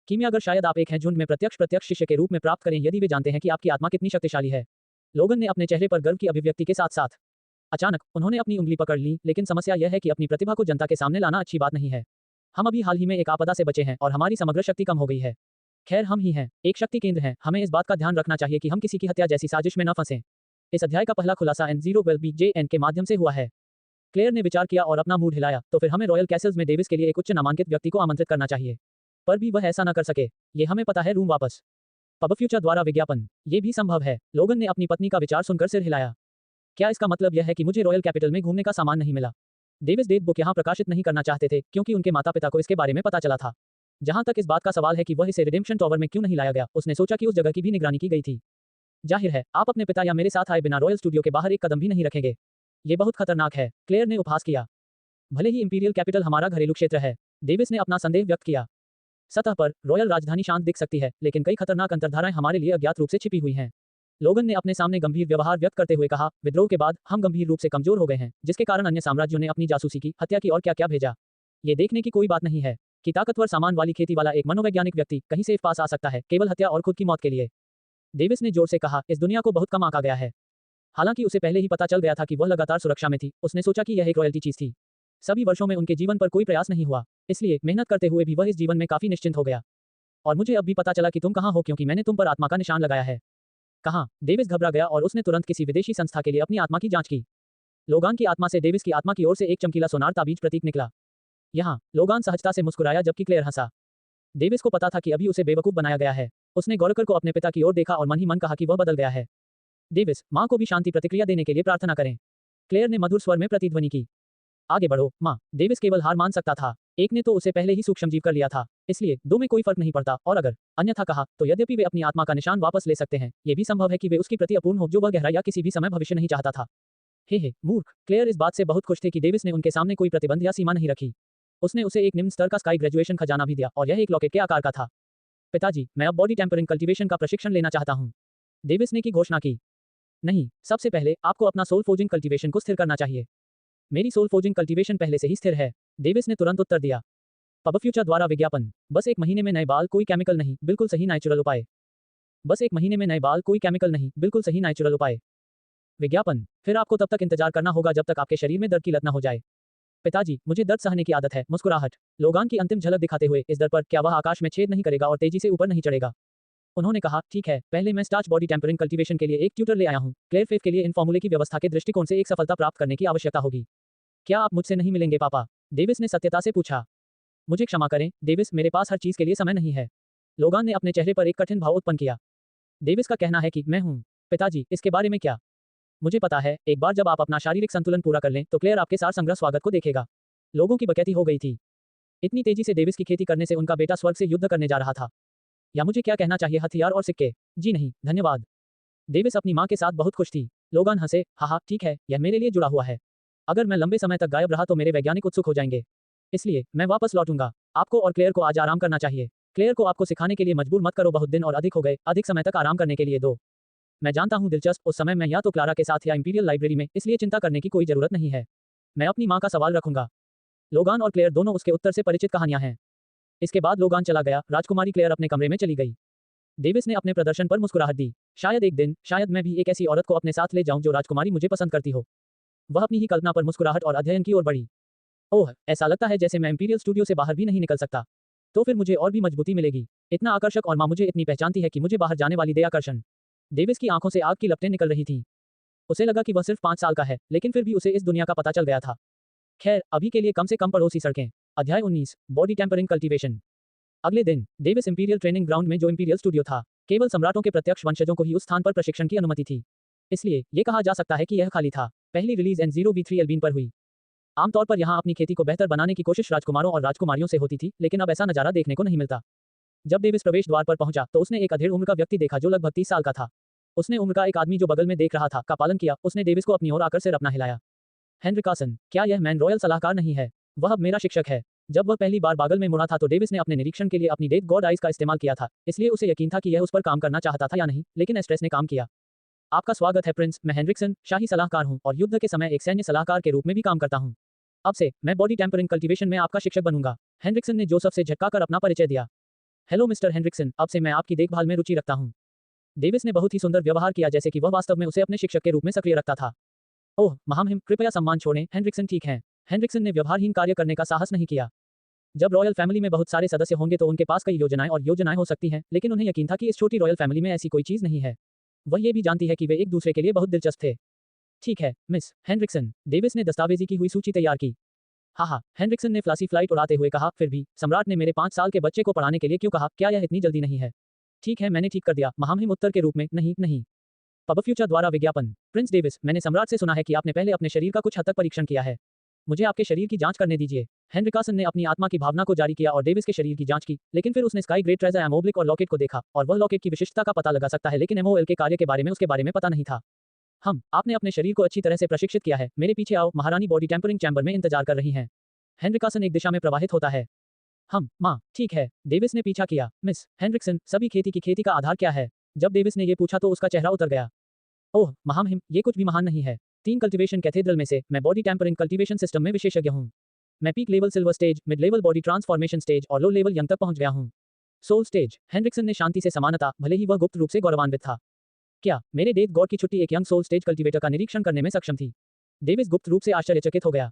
कीमियागर शायद आप एक हैं झुंड में प्रत्यक्ष शिष्य के रूप में प्राप्त करें यदि वे जानते हैं कि आपकी आत्मा कितनी शक्तिशाली है। लोगन ने अपने चेहरे पर गर्व की अभिव्यक्ति के साथ साथ अचानक उन्होंने अपनी उंगली पकड़ ली, लेकिन समस्या यह है कि अपनी प्रतिभा को जनता के सामने लाना अच्छी बात नहीं है। हम अभी हाल ही में एक आपदा से बचे हैं और हमारी समग्र शक्ति कम हो गई है। खैर, हम ही हैं, एक शक्ति केंद्र हैं, हमें इस बात का ध्यान रखना चाहिए कि हम किसी की हत्या जैसी साजिश में न फंसें। इस अध्याय का पहला खुलासा N0BJN के माध्यम से हुआ है। क्लेयर ने विचार किया और अपना मूड हिलाया, तो फिर हमें रॉयल कैसल्स में डेविस के लिए एक उच्च नामांकित व्यक्ति को आमंत्रित करना चाहिए। पर भी वह ऐसा न कर सके, ये हमें पता है। रूम वापस। पब फ्यूचर द्वारा विज्ञापन, ये भी संभव है। लोगन ने अपनी पत्नी का विचार सुनकर सिर हिलाया। क्या इसका मतलब यह है कि मुझे रॉयल कैपिटल में घूमने का सामान नहीं मिला? डेविस डेथ बुक यहाँ प्रकाशित नहीं करना चाहते थे, क्योंकि उनके माता पिता को इसके बारे में पता चला था। जहां तक इस बात का सवाल है कि वह इसे रिडेम्पशन टॉवर में क्यों नहीं लाया गया, उसने सोचा कि उस जगह की भी निगरानी की गई थी। जाहिर है, आप अपने पिता या मेरे साथ आए बिना रॉयल स्टूडियो के बाहर एक कदम भी नहीं रखेंगे। ये बहुत खतरनाक है, क्लेयर ने उपहास किया। भले ही इंपीरियल कैपिटल हमारा घरेलू क्षेत्र है, डेविस ने अपना संदेह व्यक्त किया। सतह पर रॉयल राजधानी शांत दिख सकती है, लेकिन कई खतरनाक अंतर्धाराएं हमारे लिए अज्ञात रूप से छिपी हुई हैं। लोगन ने अपने सामने गंभीर व्यवहार व्यक्त करते हुए कहा, विद्रोह के बाद हम गंभीर रूप से कमजोर हो गए हैं, जिसके कारण अन्य साम्राज्यों ने अपनी जासूसी की, हत्या की और क्या क्या भेजा। ये देखने की कोई बात नहीं है कि ताकतवर सामान वाली खेती वाला एक मनोवैज्ञानिक व्यक्ति कहीं से पास आ सकता है केवल हत्या और खुद की मौत के लिए। डेविस ने जोर से कहा, इस दुनिया को बहुत कम आंका गया है। हालांकि उसे पहले ही पता चल गया था कि वह लगातार सुरक्षा में थी, उसने सोचा कि यह एक रॉयल्टी चीज थी। सभी वर्षों में उनके जीवन पर कोई प्रयास नहीं हुआ, इसलिए मेहनत करते हुए भी वह इस जीवन में काफी निश्चिंत हो गया। और मुझे अब भी पता चला कि तुम कहाँ हो क्योंकि मैंने तुम पर आत्मा का निशान लगाया है। कहाँ? डेविस घबरा गया और उसने तुरंत किसी विदेशी संस्था के लिए अपनी आत्मा की जांच की। लोगान की आत्मा से डेविस की आत्मा की ओर से एक चमकीला सोनार ताबीज प्रतीक निकला। यहाँ लोगान सहजता से मुस्कुराया जबकि क्लेयर हंसा। डेविस को पता था कि अभी उसे बेवकूफ बनाया गया है। उसने गौरकर को अपने पिता की ओर देखा और मन ही मन कहा कि वह बदल गया है। डेविस, माँ को भी शांति प्रतिक्रिया देने के लिए प्रार्थना करें। क्लेयर ने मधुर स्वर में प्रतिध्वनि की। आगे बढ़ो, माँ। डेविस केवल हार मान सकता था। एक ने तो उसे पहले ही सूक्ष्मजीव कर लिया था, इसलिए दो में कोई फर्क नहीं पड़ता, और अगर अन्यथा कहा तो यद्यपि वे अपनी आत्मा का निशान वापस ले सकते हैं, ये भी संभव है कि वे उसके प्रति अपूर्ण हो जो वह गहरा या किसी भी समय भविष्य नहीं चाहता था। हे मूर्ख। क्लेयर इस बात से बहुत खुश थे कि डेविस ने उनके सामने कोई प्रतिबंध या सीमा नहीं रखी। उसने उसे एक निम्न स्तर का स्काई ग्रेजुएशन खजाना भी दिया और यह एक लॉकेट के आकार का था। पिताजी, मैं अब बॉडी टेम्परिंग कल्टीवेशन का प्रशिक्षण लेना चाहता हूँ, डेविस ने की घोषणा की। नहीं, सबसे पहले आपको अपना सोल फोर्जिंग कल्टीवेशन को स्थिर करना चाहिए। मेरी सोल फोर्जिंग कल्टीवेशन पहले से ही स्थिर है, डेविस ने तुरंत उत्तर दिया। पब फ्यूचर द्वारा विज्ञापन। बस 1 महीने में नए बाल, कोई केमिकल नहीं, बिल्कुल सही नेचुरल उपाय। बस 1 महीने में नए बाल, कोई केमिकल नहीं, बिल्कुल सही नेचुरल उपाय। विज्ञापन। फिर आपको तब तक इंतजार करना होगा जब तक आपके शरीर में दर्द की लत न हो जाए। पिताजी, मुझे दर्द सहने की आदत है। मुस्कुराहट। लोगान की अंतिम झलक दिखाते हुए, इस दर पर क्या वह आकाश में छेद नहीं करेगा और तेजी से ऊपर नहीं चढ़ेगा। उन्होंने कहा, ठीक है, पहले मैं स्टार्च बॉडी टेम्परिंग कल्टीवेशन के लिए एक ट्यूटर ले आया हूँ। क्लेयर फेफ के लिए इन फॉर्मूले की व्यवस्था के दृष्टिकोण से एक सफलता प्राप्त करने की आवश्यकता होगी। क्या आप मुझसे नहीं मिलेंगे पापा? डेविस ने सत्यता से पूछा। मुझे क्षमा करें डेविस, मेरे पास हर चीज के लिए समय नहीं है। लोगान ने अपने चेहरे पर एक कठिन भाव उत्पन्न किया। डेविस का कहना है कि मैं हूँ। पिताजी, इसके बारे में क्या? मुझे पता है, एक बार जब आप अपना शारीरिक संतुलन पूरा कर लें तो क्लेयर आपके सार संग्रह स्वागत को देखेगा। लोगों की बकैती हो गई थी। इतनी तेजी से डेविस की खेती करने से उनका बेटा स्वर्ग से युद्ध करने जा रहा था। या मुझे क्या कहना चाहिए, हथियार और सिक्के? जी नहीं, धन्यवाद। डेविस अपनी माँ के साथ बहुत खुश थी। लोगान हंसे, हाँ, ठीक है, यह मेरे लिए जुड़ा हुआ है। अगर मैं लंबे समय तक गायब रहा तो मेरे वैज्ञानिक उत्सुक हो जाएंगे, इसलिए मैं वापस लौटूंगा। आपको और क्लेयर को आज आराम करना चाहिए। क्लेयर को आपको सिखाने के लिए मजबूर मत करो, बहुत दिन और अधिक हो गए, अधिक समय तक आराम करने के लिए दो। मैं जानता हूँ दिलचस्प, उस समय मैं या तो क्लारा के साथ या इंपीरियल लाइब्रेरी में, इसलिए चिंता करने की कोई जरूरत नहीं है। मैं अपनी माँ का सवाल रखूंगा। लोगान और क्लेयर दोनों उसके उत्तर से परिचित कहानियां हैं। इसके बाद लोगान चला गया। राजकुमारी क्लेयर अपने कमरे में चली गई। डेविस ने अपने प्रदर्शन पर मुस्कुराहट दी। शायद एक दिन, शायद मैं भी एक ऐसी औरत को अपने साथ ले जाऊं जो राजकुमारी मुझे पसंद करती हो। वह अपनी ही कल्पना पर मुस्कुराहट और अध्ययन की ओर बढ़ी। ओह, ऐसा लगता है जैसे मैं इंपीरियल स्टूडियो से बाहर भी नहीं निकल सकता। तो फिर मुझे और भी मजबूती मिलेगी। इतना आकर्षक, और माँ मुझे इतनी पहचानती है कि मुझे बाहर जाने वाली दे आकर्षण। डेविस की आंखों से आग की लपटें निकल रही थीं। उसे लगा कि वह सिर्फ 5 साल का है, लेकिन फिर भी उसे इस दुनिया का पता चल गया था। खैर, अभी के लिए कम से कम पड़ोसी सड़कें। अध्याय 19, बॉडी टेम्परिंग कल्टीवेशन। अगले दिन, डेविस इंपीरियल ट्रेनिंग ग्राउंड में, जो इंपीरियल स्टूडियो था, केवल सम्राटों के प्रत्यक्ष वंशजों को ही उस स्थान पर प्रशिक्षण की अनुमति थी। इसलिए ये कहा जा सकता है कि यह खाली था। पहली रिलीज N0V3 एल्बीन पर हुई। आमतौर पर यहाँ अपनी खेती को बेहतर बनाने की कोशिश राजकुमारों और राजकुमारियों से होती थी, लेकिन अब ऐसा नजारा देखने को नहीं मिलता। जब डेविस प्रवेश द्वार पर पहुंचा तो उसने एक अधेड़ उम्र का व्यक्ति देखा जो लगभग 30 साल का था। उसने उम्र का एक आदमी जो बगल में देख रहा था का पालन किया। उसने डेविस को अपनी ओर आकर सिर अपना हिलाया। हेनरी कार्सन, क्या यह मैन रॉयल सलाहकार नहीं है? वह अब मेरा शिक्षक है। जब वह पहली बार बागल में मुड़ा था तो डेविस ने अपने निरीक्षण के लिए अपनी डेथ गॉड आइज का इस्तेमाल किया था, इसलिए उसे यकीन था कि यह उस पर काम करना चाहता था या नहीं, लेकिन एस्ट्रेस ने काम किया। आपका स्वागत है प्रिंस, मैं हेनरिक्सन, शाही सलाहकार हूँ और युद्ध के समय एक सैन्य सलाहकार के रूप में भी काम करता हूँ। अब से मैं बॉडी टेम्परिंग कल्टीवेशन में आपका शिक्षक बनूंगा। हेनरिक्सन ने जोसेफ से झटका कर अपना परिचय दिया। हेलो मिस्टर हेनरिक्सन, अब से मैं आपकी देखभाल में रुचि रखता हूँ। डेविस ने बहुत ही सुंदर व्यवहार किया, जैसे कि वह वास्तव में उसे अपने शिक्षक के रूप में सक्रिय रखता था। ओह महामहिम, कृपया सम्मान छोड़ें। हेनरिक्सन ठीक है। हेनरिक्सन ने व्यवहारहीन कार्य करने का साहस नहीं किया। जब रॉयल फैमिली में बहुत सारे सदस्य होंगे तो उनके पास कई योजनाएं हो सकती हैं, लेकिन उन्हें यकीन था कि इस छोटी रॉयल फैमिली में ऐसी कोई चीज नहीं है। वह ये भी जानती है कि वे एक दूसरे के लिए बहुत दिलचस्प थे। ठीक है मिस हेनरिक्सन, डेविस ने दस्तावेजी की हुई सूची तैयार की। हाँ, हेनरिक्सन ने फ्लासी फ्लाइट उड़ाते हुए कहा, फिर भी सम्राट ने मेरे 5 साल के बच्चे को पढ़ाने के लिए क्यों कहा? क्या यह इतनी जल्दी नहीं है? ठीक है, मैंने ठीक कर दिया। महामहिम उत्तर के रूप में, नहीं। पब फ्यूचर द्वारा विज्ञापन। प्रिंस डेविस, मैंने सम्राट से सुना है कि आपने पहले अपने शरीर का कुछ हद तक परीक्षण किया है। मुझे आपके शरीर की जांच करने दीजिए। हेनरी कार्सन ने अपनी आत्मा की भावना को जारी किया और डेविस के शरीर की जांच की, लेकिन फिर उसने स्काई ग्रेट ट्रेजर एमोब्लिक और लॉकेट को देखा, और वह लॉकेट की विशिष्टता का पता लगा सकता है, लेकिन एमओएल के कार्य के बारे में उसके बारे में पता नहीं था। आपने अपने शरीर को अच्छी तरह से प्रशिक्षित किया है। मेरे पीछे आओ, महारानी बॉडी टेम्परिंग चैम्बर में इंतजार कर रही हैं। हेनरी कार्सन एक दिशा में प्रवाहित होता है। माँ, ठीक है। डेविस ने पीछा किया। मिस हेनरिक्सन, सभी खेती का आधार क्या है? जब डेविस ने यह पूछा तो उसका चेहरा उतर गया। ओह महामहिम, ये कुछ भी महान नहीं है। 3 कल्टीवेशन कैथेड्रल में से मैं बॉडी टेम्परिंग कल्टीवेशन सिस्टम में विशेषज्ञ हूँ। मैं peak level silver stage, mid level body transformation stage और लो लेवल यंग तक पहुंच गया हूँ। Soul stage. हेनरिक्सन ने शांति से समानता, भले ही वह गुप्त रूप से गौरवान्वित था। क्या मेरे डेथ गॉड की छुट्टी एक यंग सोल स्टेज कल्टीवेटर का निरीक्षण करने में सक्षम थी? डेविस गुप्त रूप से आश्चर्यचकित हो गया।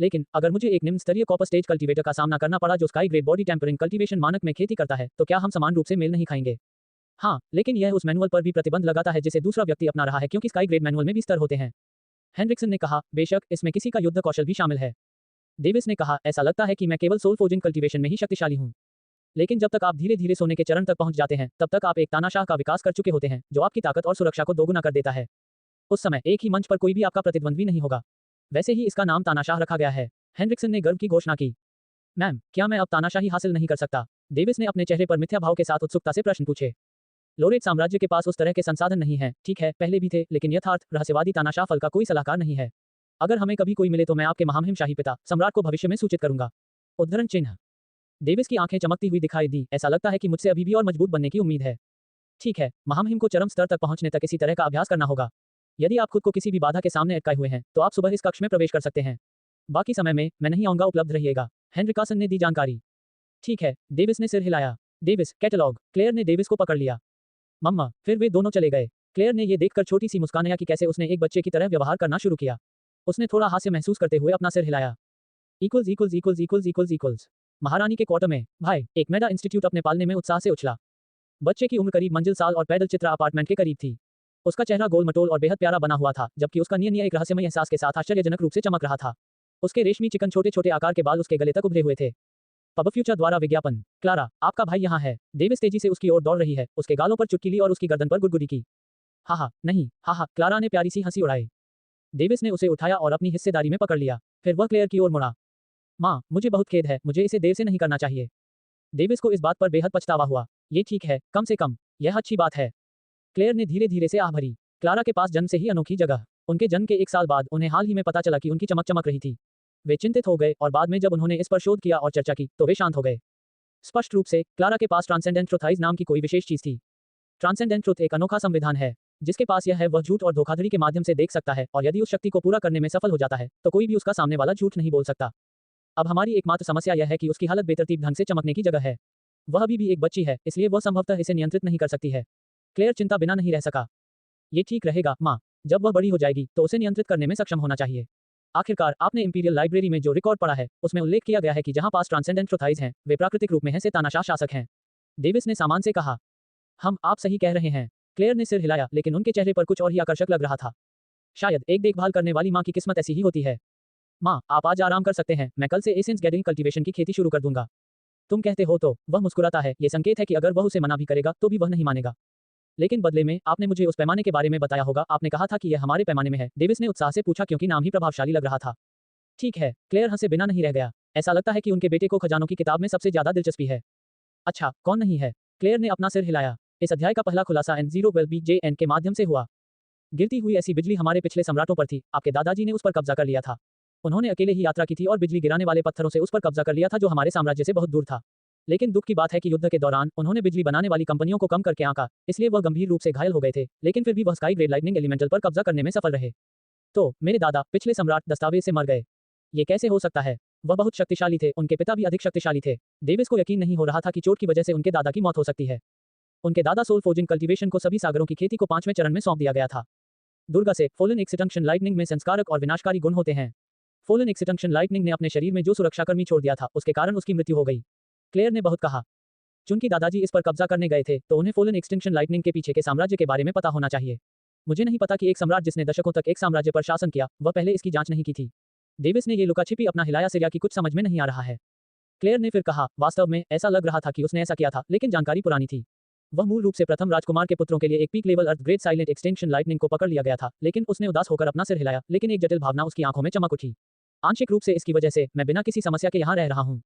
लेकिन अगर मुझे एक निम्न स्तरीय कॉपर स्टेज कल्टीवेटर का सामना करना पड़ा जो sky grade body tempering cultivation मानक में खेती करता है, तो क्या हम समान रूप से मेल नहीं खाएंगे? हाँ, लेकिन यह उस मैनुअल पर भी प्रतिबंध लगाता है जिसे दूसरा व्यक्ति अपना रहा है क्योंकि स्काई ग्रेड मैनुअल में भी स्तर होते हैं। हेनरिक्सन ने कहा, बेशक, इसमें किसी का युद्ध कौशल भी शामिल है। डेविस ने कहा, ऐसा लगता है कि मैं केवल सोल फोर्जिंग कल्टीवेशन में ही शक्तिशाली हूँ। लेकिन जब तक आप धीरे धीरे सोने के चरण तक पहुंच जाते हैं, तब तक आप एक तानाशाह का विकास कर चुके होते हैं, जो आपकी ताकत और सुरक्षा को दोगुना कर देता है। उस समय एक ही मंच पर कोई भी आपका प्रतिद्वंद्वी नहीं होगा। वैसे ही इसका नाम तानाशाह रखा गया है। हेनरिक्सन ने गर्व की घोषणा की। मैम, क्या मैं अब तानाशाही हासिल नहीं कर सकता? डेविस ने अपने चेहरे पर मिथ्या भाव के साथ उत्सुकता से प्रश्न पूछे। लोरेट साम्राज्य के पास उस तरह के संसाधन नहीं है, ठीक है, पहले भी थे, लेकिन यथार्थ रहस्यवादी तानाशाह फल का कोई सलाहकार नहीं है। अगर हमें कभी कोई मिले तो मैं आपके महामहिम शाही पिता सम्राट को भविष्य में सूचित करूंगा। उद्धरण चिन्ह। डेविस की आंखें चमकती हुई दिखाई दी। ऐसा लगता है कि मुझसे अभी भी और मजबूत बनने की उम्मीद है। ठीक है, महामहिम को चरम स्तर तक पहुंचने तक इसी तरह का अभ्यास करना होगा। यदि आप खुद को किसी भी बाधा के सामने अटकाए हुए हैं, तो आप सुबह इस कक्ष में प्रवेश कर सकते हैं। बाकी समय में मैं नहीं आऊंगा, उपलब्ध रहिएगा। हेनरिकासन ने दी जानकारी। ठीक है, डेविस ने सिर हिलाया। Davis, catalogue. क्लेयर ने डेविस को पकड़ लिया। मम्मा, फिर वे दोनों चले गए। क्लेयर ने यह देखकर छोटी सी मुस्कान कि कैसे उसने एक बच्चे की तरह व्यवहार करना शुरू किया। उसने थोड़ा हास्य महसूस करते हुए अपना सिर हिलाया। Equals equals equals equals equals equals. महारानी के क्वार्टर में, भाई, एक मेडा इंस्टीट्यूट अपने पालने में उत्साह से उछला। बच्चे की उम्र करीब मंजिल साल और पैदल चित्रा अपार्टमेंट के करीब थी। उसका चेहरा गोल मटोल और बेहद प्यारा बना हुआ था, जबकि उसका नियन एक रहस्यमय एहसास के साथ आश्चर्यजनक रूप से चमक रहा था। उसके रेशमी चिकन छोटे छोटे आकार के बाल उसके गले तक उभरे हुए थे। पब फ्यूचर द्वारा विज्ञापन। क्लारा, आपका भाई यहाँ है। डेविस तेजी से उसकी ओर दौड़ रही है, उसके गालों पर चुटकी ली और उसकी गर्दन पर गुदगुदी की। हा, नहीं, हा, क्लारा ने प्यारी सी हंसी उड़ाई। डेविस ने उसे उठाया और अपनी हिस्सेदारी में पकड़ लिया। फिर वह क्लेयर की ओर मुड़ा। माँ, मुझे बहुत खेद है, मुझे इसे देर से नहीं करना चाहिए। डेविस को इस बात पर बेहद पछतावा हुआ। ये ठीक है, कम से कम यह अच्छी बात है। क्लेयर ने धीरे धीरे से आह भरी। क्लारा के पास जन्म से ही अनोखी जगह। उनके जन्म के 1 साल बाद उन्हें हाल ही में पता चला कि उनकी चमक चमक रही थी। वे चिंतित हो गए और बाद में जब उन्होंने इस पर शोध किया और चर्चा की, तो वे शांत हो गए। स्पष्ट रूप से, क्लारा के पास ट्रांसेंडेंट ट्रुथ नाम की कोई विशेष चीज थी। ट्रांसेंडेंट ट्रुथ एक अनोखा संविधान है। जिसके पास यह है वह झूठ और धोखाधड़ी के माध्यम से देख सकता है, और यदि उस शक्ति को पूरा करने में सफल हो जाता है, तो कोई भी उसका सामने वाला झूठ नहीं बोल सकता। अब हमारी एकमात्र समस्या यह है कि उसकी हालत बेतरतीब ढंग से चमकने की जगह है। वह अभी भी एक बच्ची है, इसलिए वह संभवतः इसे नियंत्रित नहीं कर सकती है। क्लेयर चिंता बिना नहीं रह सका। ये ठीक रहेगा, माँ। जब वह बड़ी हो जाएगी, तो उसे नियंत्रित करने में सक्षम होना चाहिए। आखिरकार, आपने इंपीरियल लाइब्रेरी में जो रिकॉर्ड पढ़ा है, उसमें उल्लेख किया गया है कि जहां पास ट्रांसेंडेंट ट्रुथाइज हैं, वे प्राकृतिक रूप में हैं से तानाशाह शासक हैं। डेविस ने सामान से कहा। आप सही कह रहे हैं। क्लेयर ने सिर हिलाया, लेकिन उनके चेहरे पर कुछ और ही आकर्षक लग रहा था। शायद एक देखभाल करने वाली माँ की किस्मत ऐसी ही होती है। माँ, आप आज आराम कर सकते हैं, मैं कल से एसेंस गैदरिंग कल्टीवेशन की खेती शुरू कर दूंगा। तुम कहते हो तो? वह मुस्कुराता है, ये संकेत है कि अगर वह उसे मना भी करेगा, तो भी वह नहीं मानेगा। लेकिन बदले में, आपने मुझे उस पैमाने के बारे में बताया होगा, आपने कहा था कि यह हमारे पैमाने में है। डेविस ने उत्साह से पूछा क्योंकि नाम ही प्रभावशाली लग रहा था। ठीक है, क्लेयर हंसे बिना नहीं रह गया। ऐसा लगता है कि उनके बेटे को खजानों की किताब में सबसे ज्यादा दिलचस्पी है। अच्छा, कौन नहीं है? क्लेयर ने अपना सिर हिलाया। इस अध्याय का पहला खुलासा N012BJN के माध्यम से हुआ। गिरती हुई ऐसी बिजली हमारे पिछले सम्राटों पर थी। आपके दादाजी ने उस पर कब्जा कर लिया था। उन्होंने अकेले ही यात्रा की थी और बिजली गिराने वाले पत्थरों से उस पर कब्जा कर लिया था जो हमारे साम्राज्य से बहुत दूर था। लेकिन दुख की बात है कि युद्ध के दौरान उन्होंने बिजली बनाने वाली कंपनियों को कम करके आंका, इसलिए वह गंभीर रूप से घायल हो गए थे, लेकिन फिर भी वह स्काई ग्रेड लाइटनिंग एलिमेंटल पर कब्जा करने में सफल रहे। तो मेरे दादा, पिछले सम्राट, दस्तावेज से मर गए। ये कैसे हो सकता है? वह बहुत शक्तिशाली थे, उनके पिता भी अधिक शक्तिशाली थे। डेविस को यकीन नहीं हो रहा था कि चोट की वजह से उनके दादा की मौत हो सकती है। उनके दादा सोल फोर्जिंग कल्टीवेशन को सभी सागरों की खेती को 5वें चरण में सौंप दिया गया था। दुर्गा से फोलन एक्सटिंक्शन लाइटनिंग में संस्कारक और विनाशकारी गुण होते हैं। फोलन एक्सटिंक्शन लाइटनिंग ने अपने शरीर में जो सुरक्षाकर्मी छोड़ दिया था, उसके कारण उसकी मृत्यु हो गई। क्लेयर ने बहुत कहा। चूंकि दादाजी इस पर कब्जा करने गए थे, तो उन्हें फोलन एक्सटिंक्शन लाइटनिंग के पीछे के साम्राज्य के बारे में पता होना चाहिए। मुझे नहीं पता कि एक सम्राट जिसने दशकों तक एक साम्राज्य पर शासन किया, वह पहले इसकी जांच नहीं की थी। डेविस ने ये लुकाछिपी अपना हिलाया सिर कि कुछ समझ में नहीं आ रहा है। क्लेयर ने फिर कहा, वास्तव में ऐसा लग रहा था कि उसने ऐसा किया था, लेकिन जानकारी पुरानी थी। वह मूल रूप से प्रथम राजकुमार के पुत्रों के लिए एक पीक लेवल अर्थ ग्रेड साइलेंट एक्सटेंशन लाइटनिंग को पकड़ लिया गया था, लेकिन उसने उदास होकर अपना सिर हिलाया, लेकिन एक जटिल भावना उसकी आंखों में चमक उठी। आंशिक रूप से इसकी वजह से मैं बिना किसी समस्या के यहाँ रह रहा हूँ।